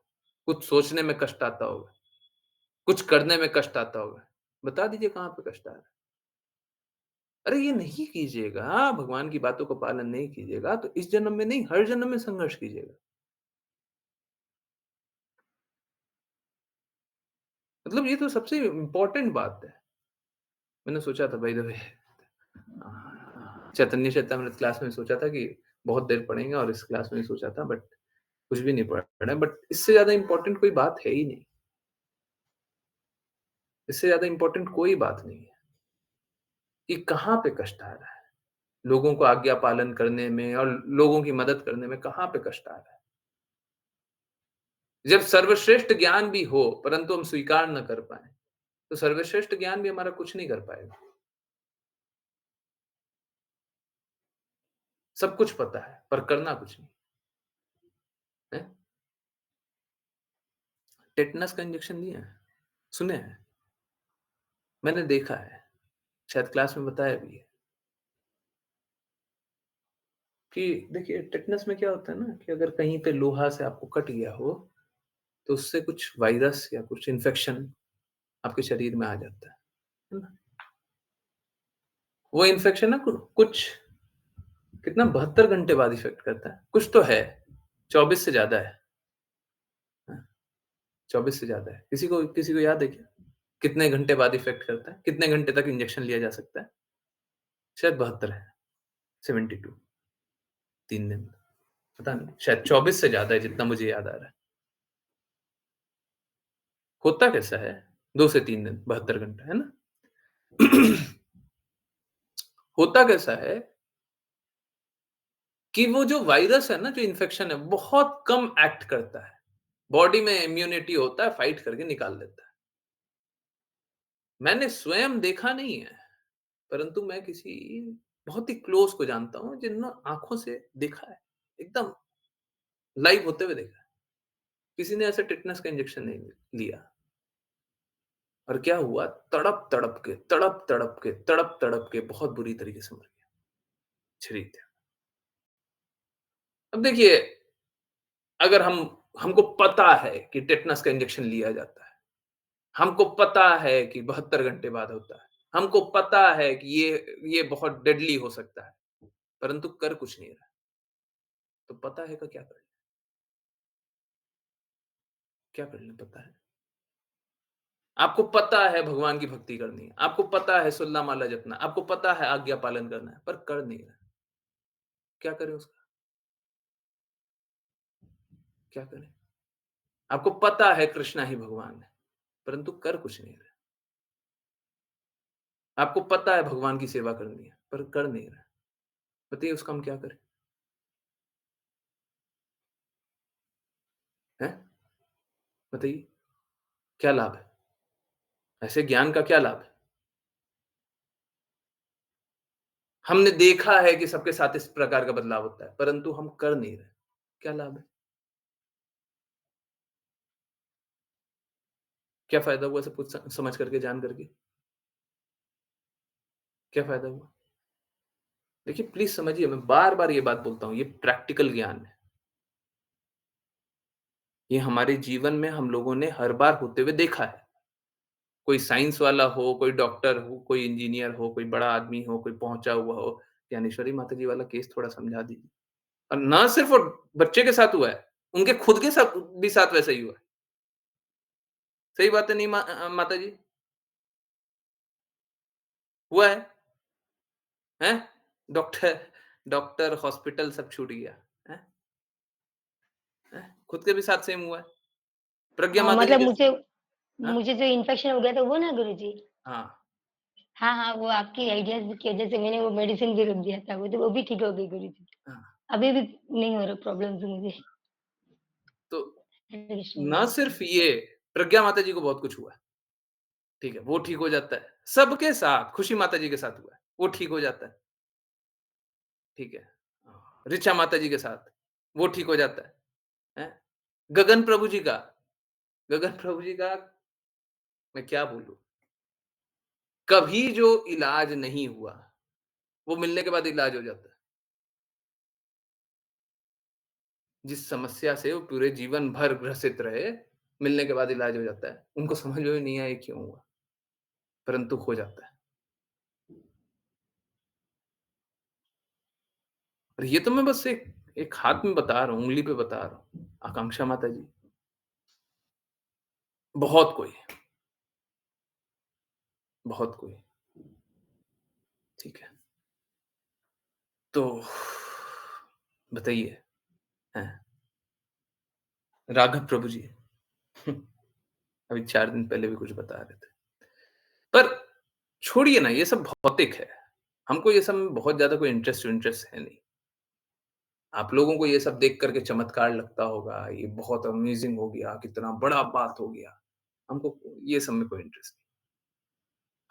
कुछ सोचने में कष्ट आता होगा, कुछ करने में कष्ट आता होगा। बता दीजिए कहाँ पे कष्ट आ रहा है? अरे ये नहीं कीजिएगा, भगवान की बातों का पालन नहीं कीजिएगा, तो इस जन्म में नहीं, हर जन्म में संघर्ष कीजिएगा। मतलब ये तो सबसे इम्पोर्टेंट बात है। मैंने सोचा था by the way Chaitanya Chetamrit class में सोचा था कि बहुत देर पढ़ेंगे और इस क्लास में सोचा था बट कुछ भी नहीं पढ़ा बट इससे ज़्यादा इम्पोर्टेंट कोई बात है ही नहीं। इससे ज़्यादा इम्पोर्टेंट कोई बात नहीं है कि कहाँ पे कष्ट आ रहा है। लोगों को आज्ञा पालन करने में और लोगों की मदद करने में कहाँ पे कष्ट आ रहा है? जब सर्वश्रेष्ठ ज्ञान भी हो, परंतु हम स्वीकार न कर पाएँ, तो सर्वश्रेष्ठ ज्ञान भी हमारा कुछ नहीं कर पाएगा। सब कुछ पता है, पर करना कुछ नहीं, है? टेटनस का इंजेक्शन दिया है, सुने हैं? मैंने देखा है, शायद क्लास में बताया भी है कि देखिए टेटनस में क्या होता है ना कि अगर कहीं पे लोहा से आपको कट गया हो, तो उससे कुछ वायरस या कुछ इन्फेक्शन आपके शरीर में आ जाता है ना? वो इन्फेक्शन ना कुछ कितना 72 घंटे बाद इफ़ेक्ट करता है। कुछ तो है, 24 से ज़्यादा है। हाँ, 24 से ज़्यादा है। किसी को याद है क्या? कितने घंटे बाद इफ़ेक्ट करता है? कितने घंटे तक इंजेक्शन लिया जा सकता है? शायद 72 है, 72 3 दिन, पता नहीं। शायद 24 से ज़्यादा है जितना मुझे याद आ रहा है। होता कैसा है? 2 से 3 दिन, 72 घंटा, है ना? होता कैसा है कि वो जो वायरस है ना, जो इन्फेक्शन है, बहुत कम एक्ट करता है। बॉडी में इम्यूनिटी होता है, फाइट करके निकाल देता है। मैंने स्वयं देखा नहीं है, परंतु मैं किसी बहुत ही क्लोज़ को जानता हूँ, जिन्होंने आँखों से देखा है, एकदम लाइव होते हुए देखा है। किसी ने ऐसे टिटेनस का इंजेक्शन नहीं लिया और क्या हुआ, तड़प-तड़प के बहुत बुरी तरीके से मर गया, शरीर त्याग। अब देखिए, अगर हमको पता है कि टिटेनस का इंजेक्शन लिया जाता है, हमको पता है कि 72 घंटे बाद होता है, हमको पता है कि ये बहुत डेडली हो सकता है, परंतु कर कुछ नहीं रहा। तो पता है का क्या कर लें? क्या कर लें पता है? आपको पता है भगवान की भक्ति करनी है, आपको पता है सुल्ला माला जपना, आपको पता है आज्ञा पालन करना है, पर कर नहीं रहे। क्या करें उसका? क्या करें? आपको पता है कृष्णा ही भगवान है, परंतु कर कुछ नहीं रहे। आपको पता है भगवान की सेवा करनी है, पर कर नहीं रहे। बताइए उसका हम क्या करें? हैं? बताइए, क्या लाभ है? ऐसे ज्ञान का क्या लाभ है? हमने देखा है कि सबके साथ इस प्रकार का बदलाव होता है, परंतु हम कर नहीं रहे। क्या लाभ है? क्या फ़ायदा हुआ सब कुछ समझ करके, जान करके? क्या फ़ायदा हुआ? देखिए प्लीज़ समझिए, मैं बार-बार ये बात बोलता हूँ, ये प्रैक्टिकल ज्ञान है। ये हमारे जीवन में हम लोगों ने हर बार होते हुए देखा है। कोई साइंस वाला हो, कोई डॉक्टर हो, कोई इंजीनियर हो, कोई बड़ा आदमी हो, कोई पहुँचा हुआ हो। ज्ञानेश्वरी माता जी वाला केस थोड़ा समझा दीजिए। और ना सिर्फ़ वो बच्चे के साथ हुआ है, उनके खुद के साथ भी साथ वैसा ही हुआ है। सही बात है नहीं माता जी? हुआ है, हैं? डॉक्टर डॉक्टर, हॉस्पिटल सब छूट गया, हैं? हैं? खुद के भी साथ सेम हुआ है। प्रज्ञा हाँ, माता जी मतलब के मुझे हाँ? मुझे जो इन्फेक्शन हो गया था वो ना गुरुजी? हाँ, हाँ, हाँ, वो आपकी आइडियाज़ की वज़ह से मैंने वो मेडिसिन भी रुक दिया था, वो भी ठीक हो गई गुरुजी। हाँ। अभी भी नहीं हो रहा प्रॉब्लम्स मुझे। तो हरे कृष्ण ना गुरुजी। सिर्फ़ ये, प्रज्ञा माता जी को बहुत कुछ हुआ है, ठीक है? वो ठीक हो जाता है। सबके साथ, खुशी माता जी के साथ हुआ है, वो ठीक हो जाता है, ठीक है? ऋचा माता जी के साथ, वो ठीक हो जाता है, हैं? गगन प्रभु जी का गगन प्रभु जी का मैं क्या बोलूँ? कभी जो इलाज नहीं हुआ, वो मिलने के बाद इलाज हो जाता है। जिस समस्या से वो पूरे जीवन भर ग्रसित रहे, मिलने के बाद इलाज हो जाता है। उनको समझ में नहीं आया क्यों हुआ, परंतु हो जाता है। और ये तो मैं बस एक एक हाथ में बता रहा हूँ, उँगली पे बता रहा हूँ। आकांक्षा माता जी, बहुत कोई, बहुत कोई, ठीक है? तो बताइए, हैं? राघव प्रभु जी अभी 4 दिन पहले भी कुछ बता रहे थे। पर छोड़िए ना, ये सब भौतिक है। हमको ये सब में बहुत ज़्यादा कोई इंटरेस्ट है नहीं। आप लोगों को ये सब देख कर के चमत्कार लगता होगा, ये बहुत अमेज़िंग हो गया, कितना बड़ा बात हो गया। हमको ये सब में कोई इंटरेस्ट नहीं।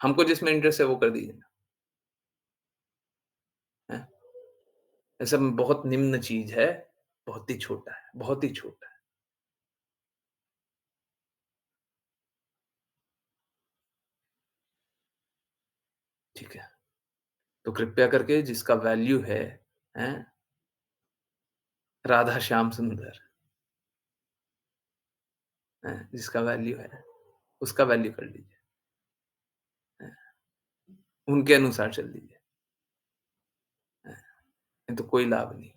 हमको जिसमें इंटरेस्ट है वो कर दीजिए ना, हैं? ये सब में बहुत निम्न चीज़ है, बहुत ही छोटा है, बहुत ही छोटा है, ठीक है? तो कृपया करके जिसका वैल्यू है, हैं? राधा श्याम सुंदर, हैं? जिसका वैल्यू है, उसका वैल्यू कर लीजिए, हैं? उनके अनुसार चल लीजिए, हैं? नहीं तो कोई लाभ नहीं,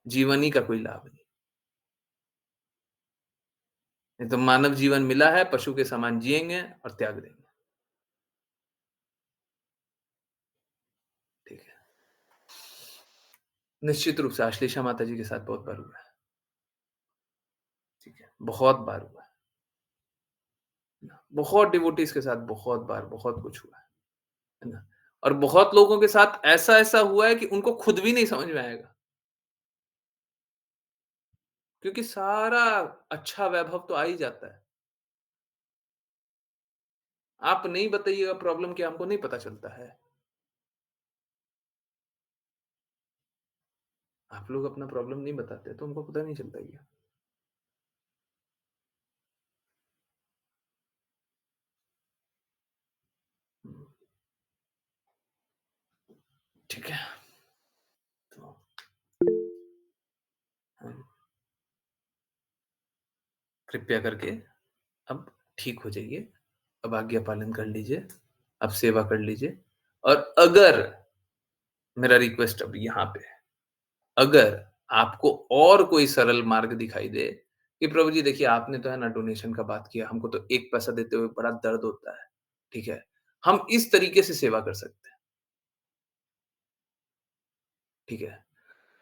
जीवन ही का कोई लाभ नहीं। नहीं तो मानव जीवन मिला है, पशु के समान जिएँगे और त्याग देंगे, ठीक है? निश्चित रूप से आश्लेषा माता जी के साथ बहुत बार हुआ है, ठीक है? बहुत बार हुआ है ना? बहुत डिवोटीज़ के साथ बहुत बार, बहुत कुछ हुआ है ना? और बहुत लोगों के साथ ऐसा-ऐसा हुआ है कि उनको खुद भी नहीं समझ में आएगा, क्योंकि सारा अच्छा वैभव तो आ ही जाता है। आप नहीं बताइएगा प्रॉब्लम क्या हमको नहीं पता चलता है। आप लोग अपना प्रॉब्लम नहीं बताते तो उनको पता नहीं चलता क्या? हुँ, ठीक है। तो हम कृपया करके अब ठीक हो जाइए, अब आज्ञा पालन कर लीजिए, अब सेवा कर लीजिए और अगर मेरा रिक्वेस्ट अब यहाँ पे है, अगर आपको और कोई सरल मार्ग दिखाई दे कि प्रभु जी देखिए आपने तो है ना डोनेशन का बात किया, हमको तो 1 पैसा देते हुए बड़ा दर्द होता है, ठीक है? हम इस तरीके से सेवा कर सकते हैं, ठीक है?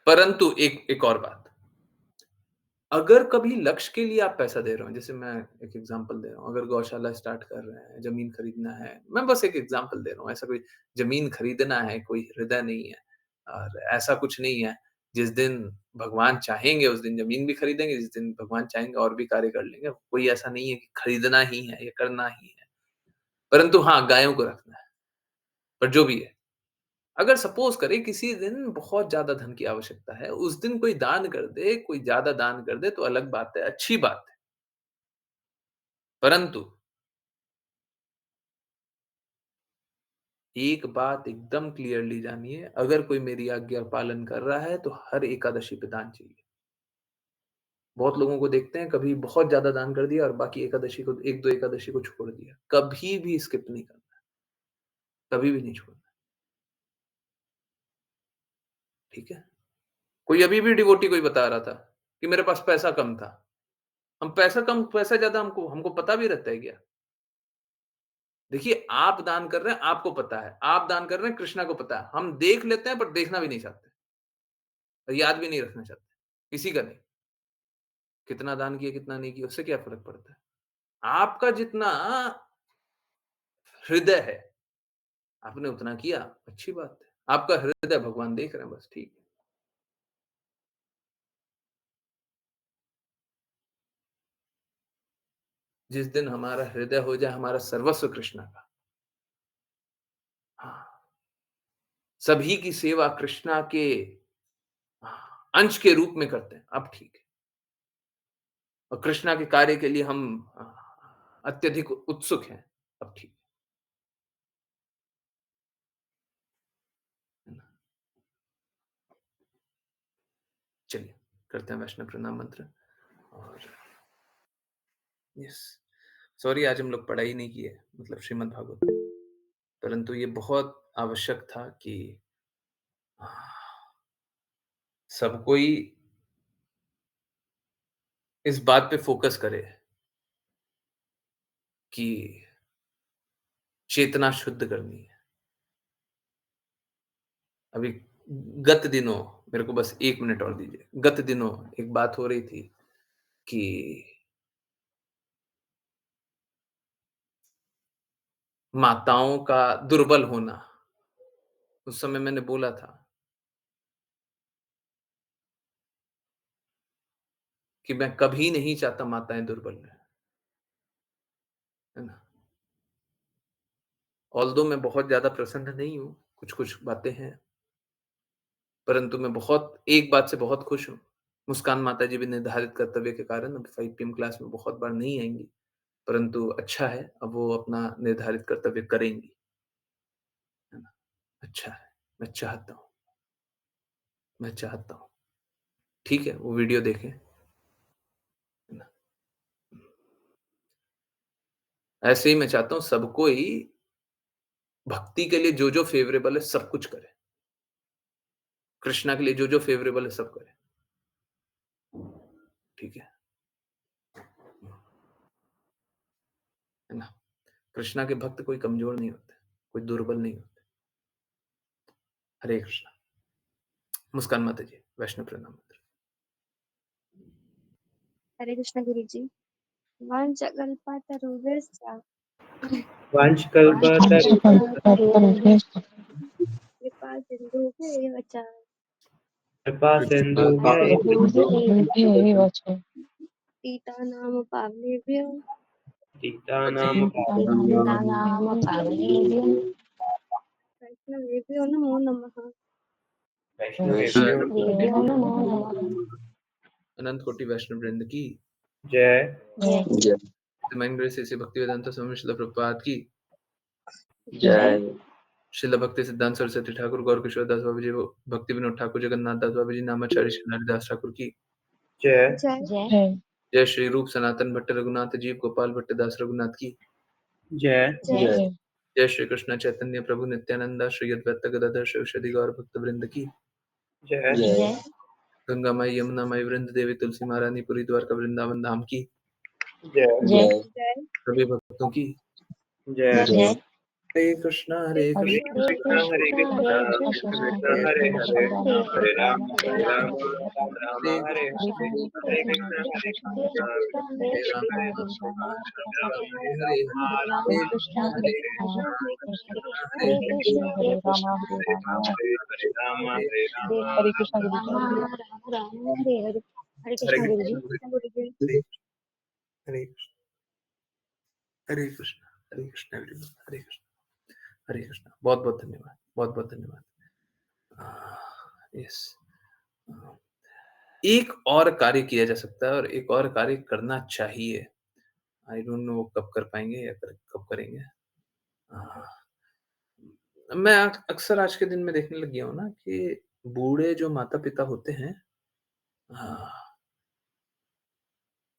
परंतु एक एक और बात, अगर कभी लक्ष्य के लिए आप पैसा दे रहे हो, जैसे मैं एक एग्ज़ाम्पल दे रहा हूँ, अगर गौशाला स्टार्ट कर रहे हैं, ज़मीन खरीदना है, मैं बस एक एग्ज़ाम्पल दे रहा हूँ, ऐसा कोई ज़मीन खरीदना है, कोई हृदय नहीं है और ऐसा कुछ नहीं है, जिस दिन भगवान चाहेंगे उस दिन ज़मीन भी खरीदेंगे, जिस दिन भगवान चाहेंगे और भी कार्य कर लेंगे, कोई ऐसा नहीं है कि खरीदना ही है या करना ही है। परंतु हाँ, गायों को रखना है, पर जो भी है। अगर सपोज़ करें किसी दिन बहुत ज़्यादा धन की आवश्यकता है, उस दिन कोई दान कर दे, कोई ज़्यादा दान कर दे तो अलग बात है, अच्छी बात है। परंतु एक बात एकदम क्लियरली जानिए, अगर कोई मेरी आज्ञा पालन कर रहा है, तो हर एकादशी पे दान चाहिए। बहुत लोगों को देखते हैं, कभी बहुत ज़्यादा दान कर दिया और बाकी एकादशी को 1-2 एकादशी को छोड़ दिया। कभी भी स्किप नहीं करना, कभी भी नहीं छोड़ना, ठीक है? कोई अभी भी डिवोटी कोई बता रहा था कि मेरे पास पैसा कम था। हम पैसा कम, पैसा ज़्यादा हमको हमको पता भी रहता है क्या? देखिए, आप दान कर रहे हैं, आपको पता है। आप दान कर रहे हैं, कृष्णा को पता है। हम देख लेते हैं, पर देखना भी नहीं चाहते और याद भी नहीं रखना चाहते, किसी का नहीं। कितना दान किया, कितना नहीं किया, उससे क्या फ़र्क पड़ता है? आपका जितना हृदय है, आपने उतना किया, अच्छी बात है। आपका हृदय भगवान देख रहे हैं, बस ठीक है। जिस दिन हमारा हृदय हो जाए हमारा सर्वस्व कृष्णा का, हाँ, सभी की सेवा कृष्णा के हाँ, अंश के रूप में करते हैं, अब ठीक है। और कृष्णा के कार्य के लिए हम अत्यधिक उत्सुक हैं, अब ठीक है ना? चलिए, करते हैं वैष्णव प्रणाम मंत्र और यस, सॉरी आज हम लोग पढ़ाई नहीं किए, मतलब श्रीमद् भागवत, परंतु ये बहुत आवश्यक था कि सब कोई इस बात पे फ़ोकस करे कि चेतना शुद्ध करनी है। अभी गत दिनों मेरे को बस 1 मिनट और दीजिए। गत दिनों एक बात हो रही थी कि माताओं का दुर्बल होना, उस समय मैंने बोला था कि मैं कभी नहीं चाहता माताएँ दुर्बल रहें, है ना? ऑल्दो मैं बहुत ज़्यादा प्रसन्न नहीं हूँ, कुछ-कुछ बातें हैं, परंतु मैं बहुत एक बात से बहुत खुश हूँ। मुस्कान माताजी भी निर्धारित कर्तव्य के कारण अब 5 पीएम क्लास में बहुत बार नहीं आएँगी, परंतु अच्छा है, अब वो अपना निर्धारित कर्तव्य करेंगी, है ना? अच्छा है, मैं चाहता हूँ। ठीक है, वो वीडियो देखें, है ना? ऐसे ही मैं चाहता हूँ सब कोई भक्ति के लिए जो-जो फ़ेवरेबल है सब कुछ करे। कृष्णा के लिए जो-जो फ़ेवरेबल है सब करे, ठीक है ना? कृष्णा के भक्त कोई कमज़ोर नहीं होते, कोई दुर्बल नहीं होते। हरे कृष्णा। मुस्कान माताजी, वैष्णव प्रणाम मंत्र। हरे कृष्ण गुरुजी। वाञ्छकल्पतरुभ्यश्च वाञ्छकल्पतरुभ्यश्च कृपा सिन्धुभ्येव च कृपासिन्धुभ्यैव च पतितानां पावनेभ्यो पति पतितानां पावनेभ्यो वैष्णवेभ्यो नमो नमः। वैष्णवेभ्यो वैष्णवेभ्यो नमो नमः। अनंत कोटि वैष्णव वृंद की जय। जय जय। डिवाइन ग्रेस ऐसे भक्तिवेदांत स्वामी श्रील प्रभुपाद की जय श्रील भक्ति सिद्धांत सरस्वती ठाकुर गौर किशोर दास बाबा जी भक्ति विनोद ठाकुर जगन्नाथ दास बाबा जी नामाचार्य श्री हरिदास ठाकुर की जय। जय जय जय श्री रूप सनातन भट्ट रघुनाथ जीव गोपाल भट्ट दास रघुनाथ की जय। जय जय। जय श्री कृष्ण चैतन्य प्रभु नित्यानंदा श्री अद्वैत गदाधर शिवशदि गौर भक्त वृंद की जय। जय गंगा माई यमुना माई वृंद देवी तुलसी महारानी पुरी द्वारका वृंदावन धाम की जय। जय जय सभी भक्तों की जय। जय हरे कृष्णा हरे हरे कृष्णा हरे कृष्णा कृष्ण हरे कृष्णा हरे कृष्ण कृष्ण कृष्ण हरे हरे हरे हरे हरे हरे हरे हरे राम राम राम राम हरे हरे कृष्णा हरे हरे कृष्णा हरे कृष्णा कृष्ण हरे कृष्ण राम हरे हरे हरे हरे राम राम हरे कृष्ण हरे कृष्णा कृष्ण कृष्ण हरे हरे कृष्णा हरे हरे कृष्ण हरे राम हरे राम हरे हरे हरे राम राम हरे कृष्ण गुरु राम जी। राम राम हरे हरे हरे हरे कृष्ण गुरु कृष्णा जी। हरे कृष्ण गुरुजी। हरे हरे कृष्णा हरे कृष्णा everyone, हरे कृष्णा हरे कृष्णा बहुत बहुत धन्यवाद बहुत बहुत धन्यवाद यस एक और कार्य किया जा सकता है और एक और कार्य करना चाहिए आई डोंट नो कब कर पाएंगे या कब करेंगे आ, मैं अक्सर आज के दिन में देखने लग गया हूँ ना कि बूढ़े जो माता पिता होते हैं आ,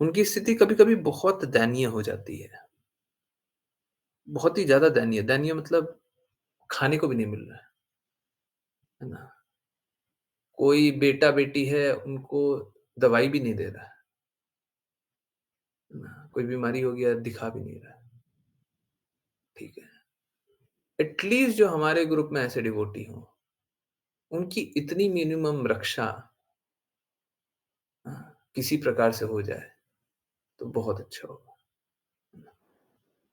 उनकी स्थिति कभी कभी बहुत दयनीय हो जाती है बहुत ही ज्यादा दयनीय दयनीय मतलब खाने को भी नहीं मिल रहा है ना कोई बेटा-बेटी है, उनको दवाई भी नहीं दे रहा है ना? कोई बीमारी हो गया, दिखा भी नहीं रहा है, ठीक है। एटलीस्ट जो हमारे ग्रुप में ऐसे डिवोटी हों, उनकी इतनी मिनिमम रक्षा किसी प्रकार से हो जाए, तो बहुत अच्छा होगा।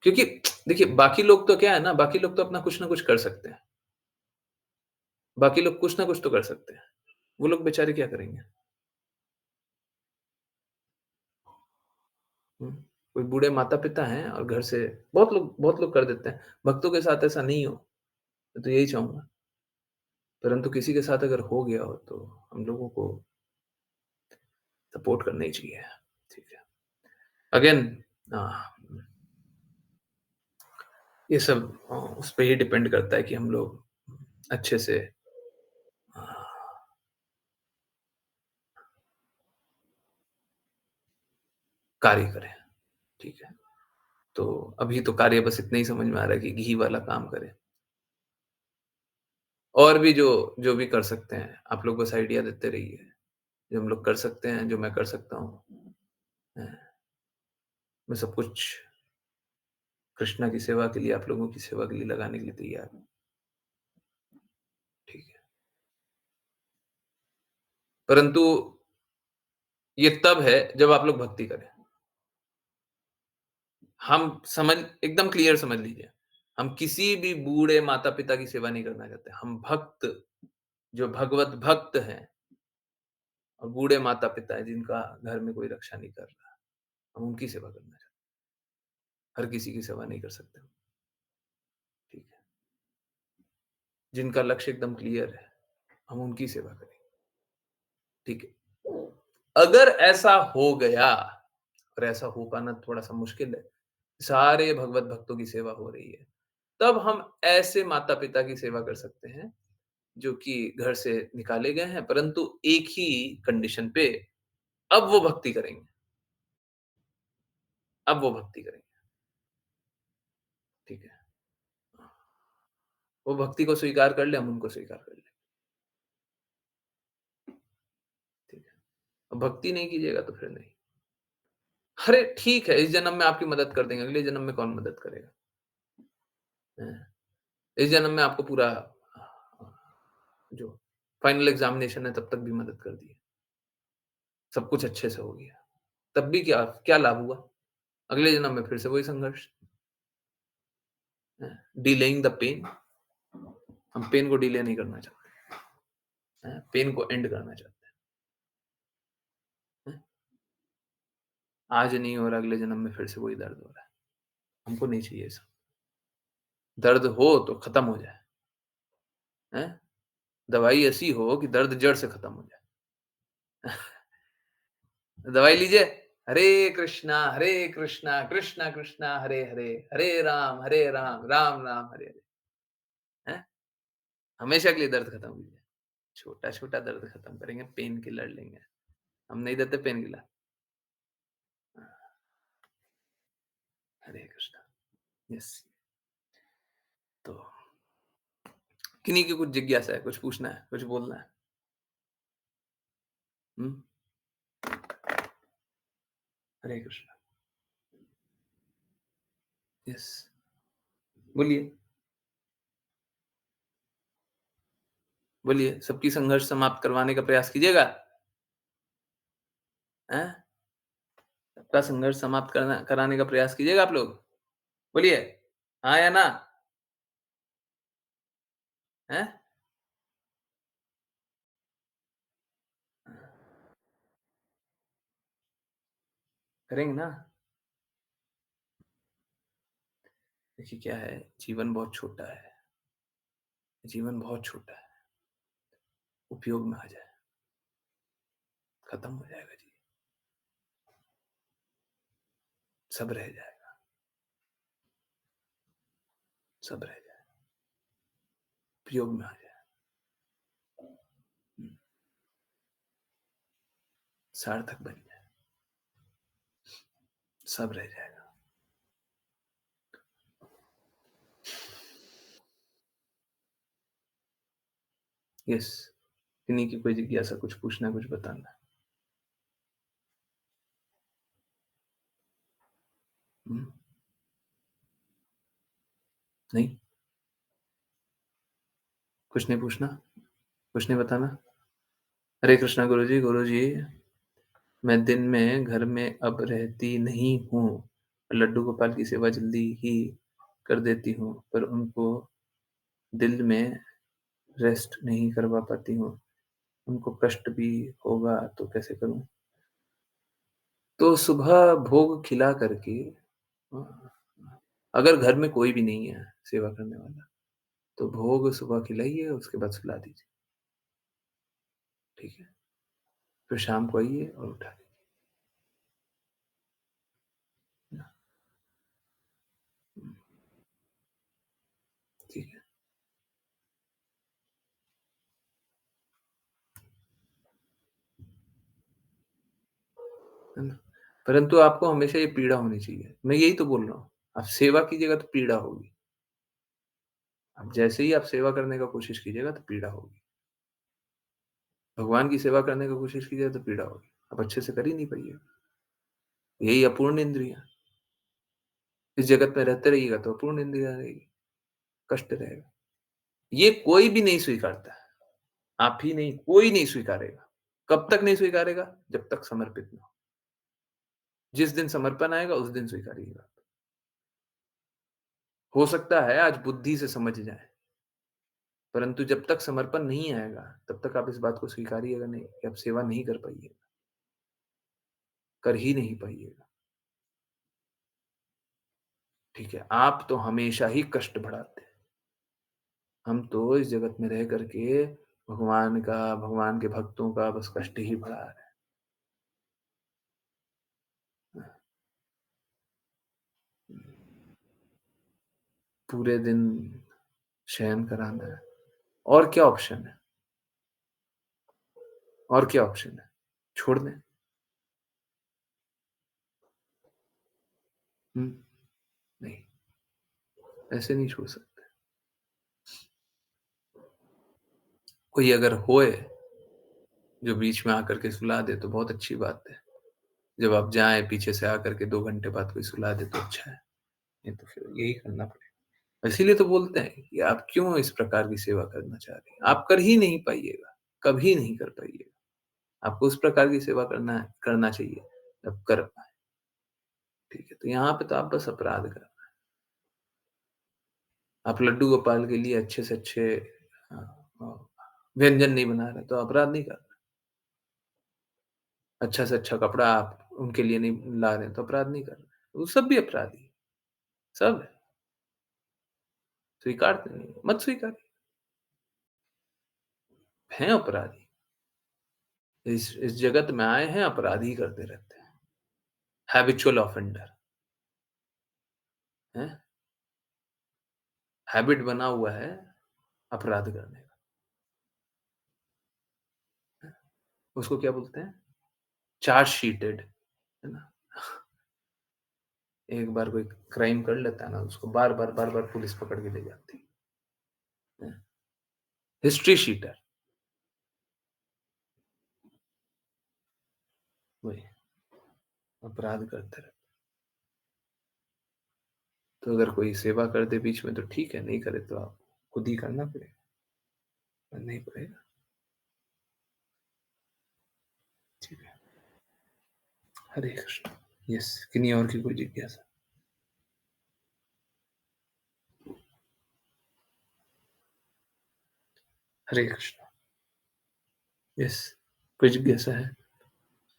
क्योंकि देखिए, बाकी लोग तो क्या है ना, बाकी लोग तो अपना कुछ ना कुछ कर सकते हैं। बाकी लोग कुछ ना कुछ तो कर सकते हैं। वो लोग बेचारे क्या करेंगे? हुँ। कोई बूढ़े माता-पिता हैं और घर से बहुत लोग कर देते हैं। भक्तों के साथ ऐसा नहीं हो, मैं तो यही चाहूँगा। परंतु किसी के साथ अगर हो गया हो तो हम लोगों को सपोर्ट करना ही चाहिए। ठीक है। अगेन अ, ये सब उस पे ही डिपेंड करता है कि हम लोग अच्छे से अ, कार्य करें। ठीक है। तो अभी तो कार्य बस इतना ही समझ में आ रहा है कि घी वाला काम करें। और भी जो जो भी कर सकते हैं, आप लोग बस आइडिया देते रहिए। जो हम लोग कर सकते हैं, जो मैं कर सकता हूँ, मैं सब कुछ कृष्णा की सेवा के लिए, आप लोगों की सेवा के लिए लगाने के लिए तैयार हूँ। ठीक है। परंतु ये तब है जब आप लोग भक्ति करें। हम समझ एकदम क्लियर समझ लीजिए। हम किसी भी बूढ़े माता-पिता की सेवा नहीं करना चाहते। हम भक्त, जो भगवत भक्त हैं और बूढ़े माता-पिता हैं जिनका घर में कोई रक्षा नहीं कर रहा, हम उनकी सेवा करना चाहते हैं। हर किसी की सेवा नहीं कर सकते हम, ठीक है। जिनका लक्ष्य एकदम क्लियर है, हम उनकी सेवा करेंगे, ठीक है। अगर ऐसा हो गया और ऐसा हो पाना थोड़ा-सा मुश्किल है, सारे भगवत भक्तों की सेवा हो रही है, तब हम ऐसे माता-पिता की सेवा कर सकते हैं, जो कि घर से निकाले गए हैं, परंतु एक ही कंडीशन पे, अब वो भक्ति करेंगे, अब वो भक्ति करेंगे, ठीक है। वो भक्ति को स्वीकार कर लें, हम उनको स्वीकार कर लें, ठीक है। अब भक्ति नहीं कीजिएगा तो फिर नहीं। अरे ठीक है, इस जन्म में आपकी मदद कर देंगे, अगले जन्म में कौन मदद करेगा? हैं? इस जन्म में आपको पूरा जो फाइनल एग्ज़ामिनेशन है तब तक भी मदद कर दी है। सब कुछ अच्छे से हो गया। तब भी क्या क्या लाभ हुआ? अगले जन्म में फिर से वही संघर्ष। डिलेइंग द पेन, हम पेन को डिले नहीं करना चाहते हैं, पेन को एंड करना चाहते हैं। आज नहीं हो रहा, अगले जन्म में फिर से वही दर्द हो रहा है। हमको नहीं चाहिए ये सब। दर्द हो तो खत्म हो जाए, हैं? दवाई ऐसी हो कि दर्द जड़ से खत्म हो जाए। दवाई लीजिए, हरे कृष्णा, कृष्णा कृष्णा, हरे हरे, हरे राम, राम राम, हरे हरे। हैं? हमेशा के लिए दर्द खत्म कीजिए। छोटा-छोटा दर्द खत्म करेंगे, पेन किलर लेंगे। हम नहीं देते पेन किलर। हरे कृष्णा। यस। तो किन्हीं की कुछ जिज्ञासा है, कुछ पूछना है, कुछ बोलना है? हुँ? हरे कृष्णा। यस। बोलिए, बोलिए। सबकी संघर्ष समाप्त करवाने का प्रयास कीजिएगा? हैं? सबका संघर्ष समाप्त कराने का प्रयास कीजिएगा आप लोग? बोलिए, हाँ या ना? हैं? करेंगे ना? देखिए क्या है, जीवन बहुत छोटा है। जीवन बहुत छोटा है। उपयोग में आ जाए, खत्म हो जाएगा जी। सब रह जाएगा, सब रह जाएगा। उपयोग में आ जाए। हुँ, सार्थक बन जाए, सब रह जाएगा। यस, किन्हीं की कोई जिज्ञासा, कुछ पूछना, कुछ बताना? हुँ, नहीं? कुछ नहीं पूछना? कुछ नहीं बताना? हरे कृष्णा गुरुजी, मैं दिन में घर में अब रहती नहीं हूँ। लड्डू गोपाल की सेवा जल्दी ही कर देती हूँ, पर उनको दिल में रेस्ट नहीं करवा पाती हूँ। उनको कष्ट भी होगा तो कैसे करूँ? तो सुबह भोग खिला करके अगर घर में कोई भी नहीं है सेवा करने वाला, तो भोग सुबह खिलाइए, उसके बाद सुला दीजिए, ठीक है? फिर शाम को आइए और उठा दीजिए ना, ठीक है ना? परंतु आपको हमेशा ये पीड़ा होनी चाहिए। मैं यही तो बोल रहा हूँ। आप सेवा कीजिएगा तो पीड़ा होगी। अब जैसे ही आप सेवा करने का कोशिश कीजिएगा तो पीड़ा होगी। भगवान की सेवा करने की कोशिश कीजिएगा तो पीड़ा होगी। आप अच्छे से कर ही नहीं पाइएगा। यही अपूर्ण इंद्रियाँ। इस जगत में रहते रहिएगा तो अपूर्ण इंद्रियाँ रहेगी, कष्ट रहेगा। ये कोई भी नहीं स्वीकारता है। आप ही नहीं, कोई नहीं स्वीकारेगा। कब तक नहीं स्वीकारेगा? जब तक समर्पित ना हो। जिस दिन समर्पण आएगा उस दिन स्वीकारिएगा। हो सकता है आज बुद्धि से समझ जाएँ, परंतु जब तक समर्पण नहीं आएगा, तब तक आप इस बात को स्वीकारिएगा नहीं कि आप सेवा नहीं कर पाइएगा, कर ही नहीं पाइएगा। ठीक है? आप तो हमेशा ही कष्ट बढ़ाते हैं। हम तो इस जगत में रह कर के भगवान के भक्तों का बस कष्ट ही बढ़ा रहे हैं। पूरे दिन शयन कराना है। और क्या ऑप्शन है? और क्या ऑप्शन है? छोड़ दें। नहीं, ऐसे नहीं छोड़ सकते। कोई अगर होए, जो बीच में आकर के सुला दे तो बहुत अच्छी बात है। जब आप जाएँ पीछे से आकर के 2 घंटे बाद कोई सुला दे तो अच्छा है, नहीं तो फिर यही करना पड़ेगा। इसीलिए तो बोलते हैं कि आप क्यों इस प्रकार की सेवा करना चाह रहे हैं? आप कर ही नहीं पाइएगा, कभी नहीं कर पाइएगा। आपको उस प्रकार की सेवा करना चाहिए, जब कर पाएँ। ठीक है? तो यहाँ पे तो आप बस अपराध कर रहे हैं। आप लड्डू गोपाल के लिए अच्छे से अच्छे अ व्यंजन नहीं बना रहे, तो अपराध नहीं कर रहे। अच्छा से अच्छा कपड़ा आप उनके लिए नहीं ला रहे हैं, तो अपराध नहीं कर रहे। वो सब भी अपराधी है, सब है। स्वीकारते नहीं, मत स्वीकारिए। हैं अपराधी। इस जगत में आए हैं, अपराधी करते रहते हैं। हैबिचुअल ऑफेंडर, हैं? हैबिट बना हुआ है अपराध करने का। उसको क्या बोलते हैं? चार्ज शीटेड, है ना? एक बार कोई क्राइम कर लेता है ना, उसको बार-बार पुलिस पकड़ के ले जाती है। हिस्ट्री शीटर, वही अपराध करते रहते। तो अगर कोई सेवा कर दे बीच में तो ठीक है, नहीं करे तो आप खुद ही करना पड़ेगा। नहीं पड़ेगा। ठीक है। हरे कृष्ण। यस, किन्हीं और की कोई जिज्ञासा? हरे कृष्ण। यस, कोई जिज्ञासा है?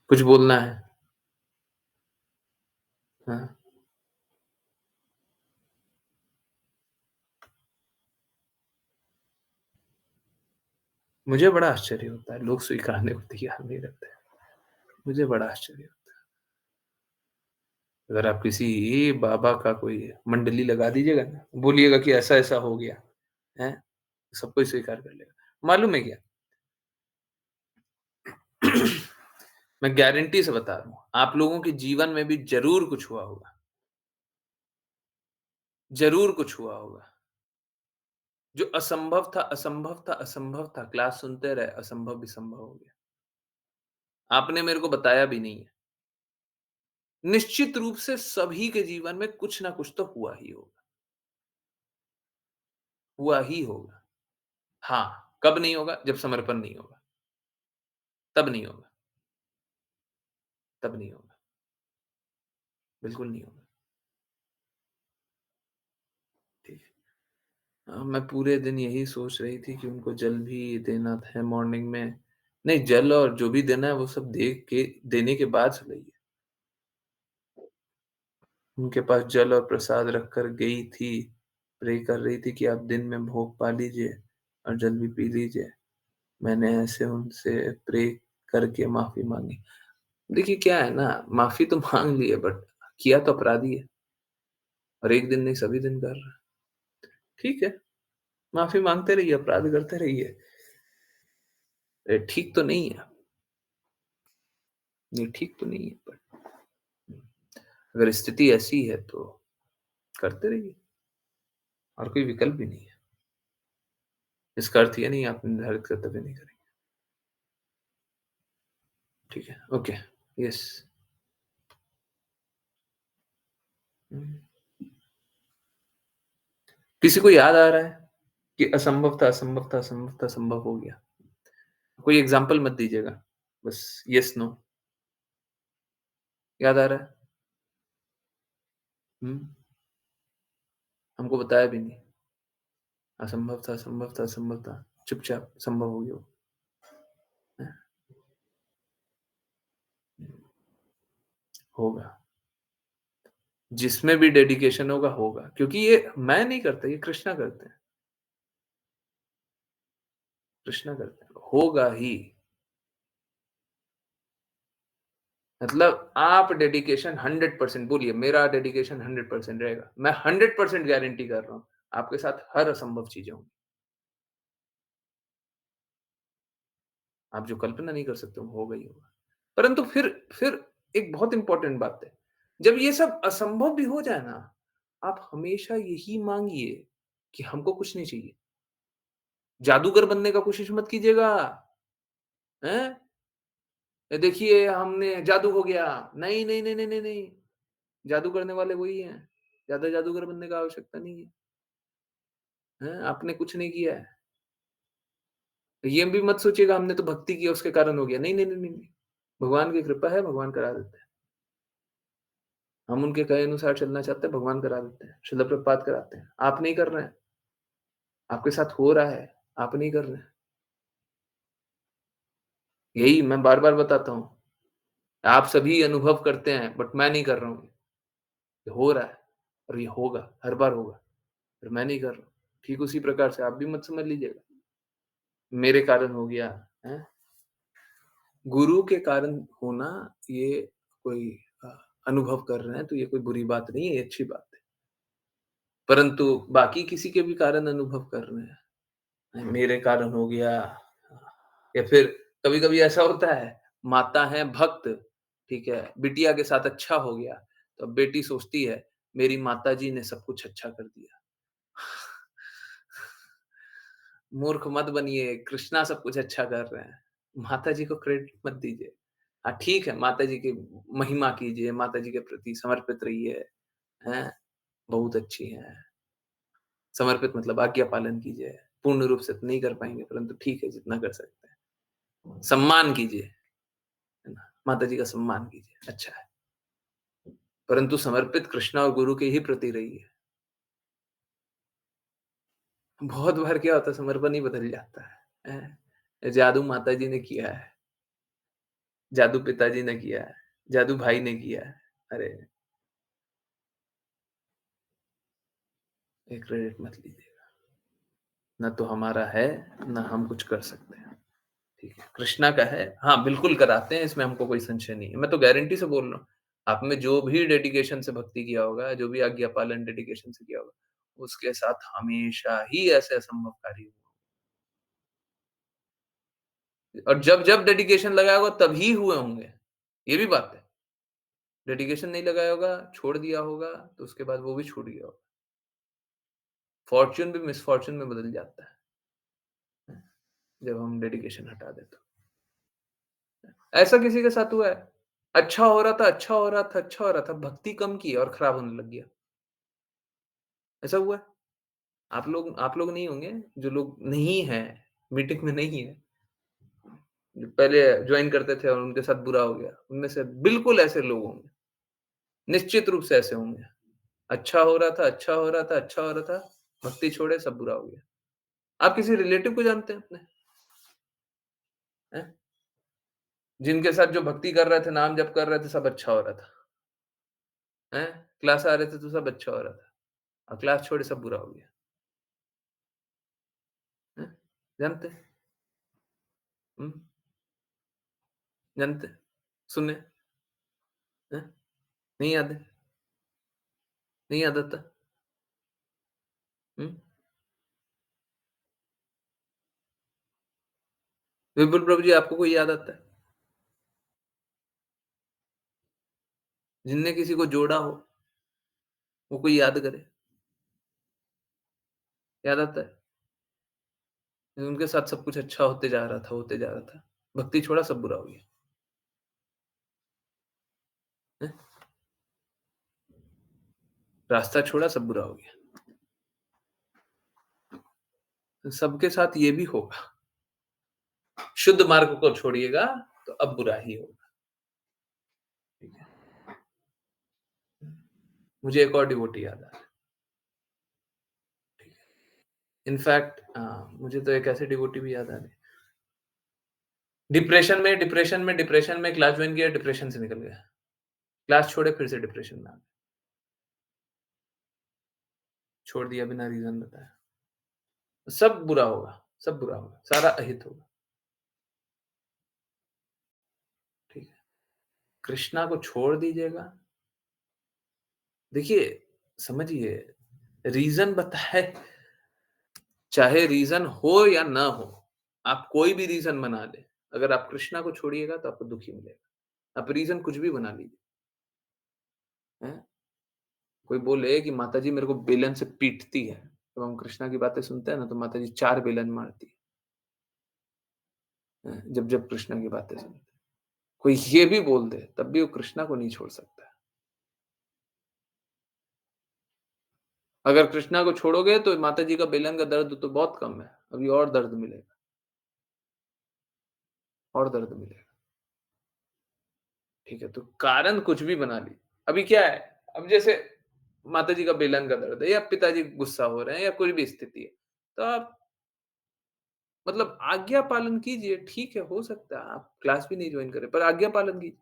कुछ बोलना है? हाँ। मुझे बड़ा आश्चर्य होता है, लोग स्वीकारने को तैयार नहीं रहते हैं। मुझे बड़ा आश्चर्य होता है। अगर आप किसी बाबा का कोई मंडली लगा दीजिएगा ना, बोलिएगा कि ऐसा-ऐसा हो गया, हैं? सब कोई स्वीकार कर लेगा। मालूम है क्या? मैं गारंटी से बता रहा हूँ, आप लोगों के जीवन में भी ज़रूर कुछ हुआ होगा। ज़रूर कुछ हुआ होगा। जो असंभव था, असंभव था, असंभव था, क्लास सुनते रहे, असंभव भी संभव हो गया। आपने मेरे को बताया भी नहीं है। निश्चित रूप से सभी के जीवन में कुछ ना कुछ तो हुआ ही होगा। हुआ ही होगा। हाँ, कब नहीं होगा? जब समर्पण नहीं होगा। तब नहीं होगा। तब नहीं होगा। बिल्कुल नहीं होगा। ठीक है। मैं पूरे दिन यही सोच रही थी कि उनको जल भी देना है मॉर्निंग में। नहीं, जल और जो भी देना है वो सब दे के देने के बाद चलाइए। उनके पास जल और प्रसाद रखकर गई थी, प्रे कर रही थी कि आप दिन में भोग पा लीजिए और जल भी पी लीजिए। मैंने ऐसे उनसे प्रे करके माफ़ी माँगी। देखिए क्या है ना, माफ़ी तो माँग ली है बट किया तो अपराधी है और एक दिन नहीं सभी दिन कर रहा है। ठीक है, माफ़ी माँगते रहिए, अपराध करते रहिए। ठीक तो नहीं है। ये ठीक तो नहीं है बट अगर स्थिति ऐसी है तो करते रहिए और कोई विकल्प भी नहीं है। इसका अर्थ ये नहीं आप निर्धारित कर्तव्य नहीं करेंगे। ठीक है, ओके, यस। हुँ। किसी को याद आ रहा है कि असंभव था, असंभव था, असंभव था, संभव हो गया? कोई एग्ज़ाम्पल मत दीजिएगा, बस येस, नो। याद आ रहा है? हुँ, हमको बताया भी नहीं। असंभव था, संभव था, संभव था, चुपचाप संभव हो गया वो। हैं? होगा। जिसमें भी डेडिकेशन होगा, होगा। क्योंकि ये मैं नहीं करता, ये कृष्णा करते हैं। कृष्णा करते हैं। होगा ही। मतलब आप डेडिकेशन 100% बोलिए, मेरा डेडिकेशन 100% रहेगा। मैं 100% गारंटी कर रहा हूँ, आपके साथ हर असंभव चीज़ें होंगी। आप जो कल्पना नहीं कर सकते, वो होगा ही होगा। परंतु फिर एक बहुत इम्पोर्टेंट बात है, जब ये सब असंभव भी हो जाए ना, आप हमेशा यही माँगिए कि हमको कुछ नहीं चाहिए। जादूगर बनने का कोशिश मत कीजिएगा, हैं? ये देखिए हमने जादू हो गया। नहीं, नहीं, नहीं, नहीं, नहीं, नहीं। जादू करने वाले वही हैं। ज़्यादा जादूगर बनने का आवश्यकता नहीं है। हैं? आपने कुछ नहीं किया है। ये भी मत सोचिएगा हमने तो भक्ति की उसके कारण हो गया। नहीं, नहीं, नहीं, नहीं, नहीं। भगवान की कृपा है, भगवान करा देते हैं। हम उनके कहे अनुसार चलना चाहते हैं, भगवान करा देते हैं। शिला प्रभुपाद कराते हैं। आप नहीं कर रहे हैं। आपके साथ हो रहा है, आप नहीं कर रहे हैं। यही मैं बार-बार बताता हूँ। आप सभी अनुभव करते हैं, बट मैं नहीं कर रहा हूँ। ये हो रहा है और ये होगा, हर बार होगा, पर मैं नहीं कर रहा हूँ। ठीक उसी प्रकार से आप भी मत समझ लीजिएगा, मेरे कारण हो गया, हैं? गुरु के कारण होना ये कोई अ, अनुभव कर रहे हैं तो ये कोई बुरी बात नहीं है, ये अच्छी बात है। परंतु बाकी किसी के भी कारण अनुभव कर रहे हैं, मेरे कारण हो गया या फिर कभी-कभी ऐसा होता है, माता है भक्त, ठीक है? बिटिया के साथ अच्छा हो गया, तो अब बेटी सोचती है, मेरी माताजी ने सब कुछ अच्छा कर दिया। मूर्ख मत बनिए, कृष्णा सब कुछ अच्छा कर रहे हैं। माताजी को क्रेडिट मत दीजिए। हाँ, ठीक है, माताजी की महिमा कीजिए, माताजी के प्रति समर्पित रहिए, हैं? बहुत अच्छी हैं। समर्पित मतलब आज्ञा पालन कीजिए। पूर्ण रूप से तो नहीं कर पाएँगे, परंतु ठीक है, जितना कर सकते हैं। सम्मान कीजिए, है ना? माताजी का सम्मान कीजिए, अच्छा है। परंतु समर्पित कृष्णा और गुरु के ही प्रति रहिए। बहुत बार क्या होता है, समर्पण ही बदल जाता है, हैं? जादू माताजी ने किया है। जादू पिताजी ने किया है, जादू भाई ने किया है। अरे! ये क्रेडिट मत लीजिएगा। ना तो हमारा है, ना हम कुछ कर सकते हैं। ठीक है, कृष्णा का है। हाँ, बिल्कुल कराते हैं, इसमें हमको कोई संशय नहीं है। मैं तो गारंटी से बोल रहा हूँ, आप में जो भी डेडिकेशन से भक्ति किया होगा, जो भी आज्ञा पालन डेडिकेशन से किया होगा, उसके साथ हमेशा ही ऐसे असंभव कार्य हुए और जब-जब डेडिकेशन लगाया होगा, तभी हुए होंगे। ये भी बात है। डेडिकेशन नहीं लगाया होगा, छोड़ दिया होगा, तो उसके बाद वो भी छूट गया होगा। फॉर्च्यून भी मिसफॉर्च्यून में बदल जाता है, जब हम डेडिकेशन हटा दें तो। ऐसा किसी के साथ हुआ है? अच्छा हो रहा था, अच्छा हो रहा था, अच्छा हो रहा था, भक्ति कम की और खराब होने लग गया। ऐसा हुआ है? आप लोग नहीं होंगे, जो लोग नहीं हैं, मीटिंग में नहीं है, जो पहले जॉइन करते थे और उनके साथ बुरा हो गया, उनमें से बिल्कुल ऐसे लोग होंगे। निश्चित रूप से ऐसे होंगे। अच्छा हो रहा था, अच्छा हो रहा था, अच्छा हो रहा था, भक्ति छोड़े सब बुरा हो गया। आप किसी रिलेटिव को जानते हैं अपने? हैं? जिनके साथ जो भक्ति कर रहे थे, नाम जप कर रहे थे, सब अच्छा हो रहा था। हैं? क्लास आ रहे थे तो सब अच्छा हो रहा था और क्लास छोड़े सब बुरा हो गया। हैं? जानते हैं? हुँ, जानते हैं? सुने? हैं? नहीं याद है? नहीं याद आता? हुँ? विपुल प्रभु जी आपको कोई याद आता है? जिनने किसी को जोड़ा हो, वो कोई याद करे? याद आता है? उनके साथ सब कुछ अच्छा होते जा रहा था, होते जा रहा था। भक्ति छोड़ा सब बुरा हो गया। हैं? रास्ता छोड़ा सब बुरा हो गया। तो सबके साथ ये भी होगा। शुद्ध मार्ग को छोड़िएगा तो अब बुरा ही होगा। ठीक है? मुझे एक और डिवोटी याद आ रहा है। इनफैक्ट मुझे तो एक ऐसे डिवोटी भी याद आ रहे, डिप्रेशन में क्लास ज्वाइन किया, डिप्रेशन से निकल गया, क्लास छोड़े फिर से डिप्रेशन में आ गए, छोड़ दिया बिना रीजन बताया। सब बुरा होगा, सब बुरा होगा, सारा अहित होगा। ठीक है, कृष्णा को छोड़ दीजिएगा। देखिए, समझिए, रीजन बताए, चाहे रीजन हो या ना हो, आप कोई भी रीजन बना ले, अगर आप कृष्णा को छोड़िएगा तो आपको दुखी मिलेगा। आप रीजन कुछ भी बना लीजिए, हैं? कोई बोले कि माताजी मेरे को बेलन से पीटती है, तो हम कृष्णा की बातें सुनते हैं ना, तो माताजी 4 बेलन मारती है, जब कृष्णा की बातें सुनते हैं। कोई ये भी बोल दे, तब भी वो कृष्णा को नहीं छोड़ सकता है। अगर कृष्णा को छोड़ोगे तो माताजी का बेलन का दर्द तो बहुत कम है, अभी और दर्द मिलेगा, और दर्द मिलेगा। ठीक है, तो कारण कुछ भी बना ली। अभी क्या है, अब जैसे माताजी का बेलन का दर्द है, या पिताजी गुस्सा हो रहे हैं, या कोई भी स्थिति है, तो आप मतलब आज्ञा पालन कीजिए। ठीक है, हो सकता है आप क्लास भी नहीं ज्वाइन करें, पर आज्ञा पालन कीजिए।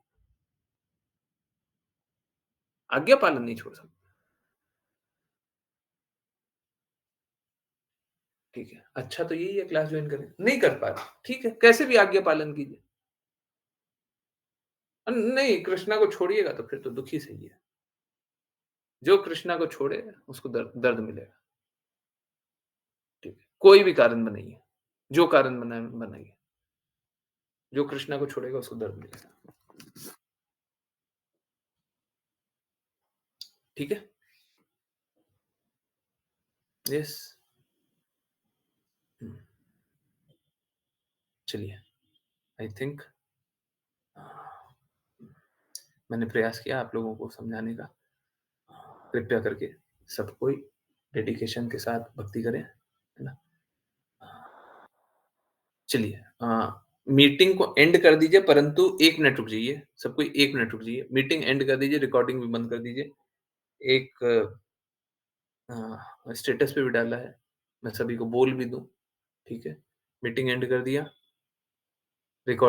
आज्ञा पालन नहीं छोड़ सकते। ठीक है, अच्छा तो यही है, क्लास ज्वाइन करें, नहीं कर पा रहे, ठीक है, कैसे भी आज्ञा पालन कीजिए। नहीं, कृष्णा को छोड़िएगा तो फिर तो दुखी सही है। जो कृष्णा को छोड़े उसको दर्द मिलेगा। ठीक है, कोई भी कारण बनाइए, जो कारण बनाइए, जो कृष्णा को छोड़ेगा उसको दर्द मिलेगा। ठीक है, यस। चलिए, आई थिंक मैंने प्रयास किया आप लोगों को समझाने का। कृपया करके सब कोई डेडिकेशन के साथ भक्ति करें, है ना? चलिए, मीटिंग को एंड कर दीजिए, परंतु 1 मिनट रुक जाइए, सब कोई 1 मिनट रुक जाइए। मीटिंग एंड कर दीजिए, रिकॉर्डिंग भी बंद कर दीजिए। एक स्टेटस पे भी डाला है, मैं सभी को बोल भी दूँ, ठीक है? मीटिंग एंड कर दिया, रिकॉर्ड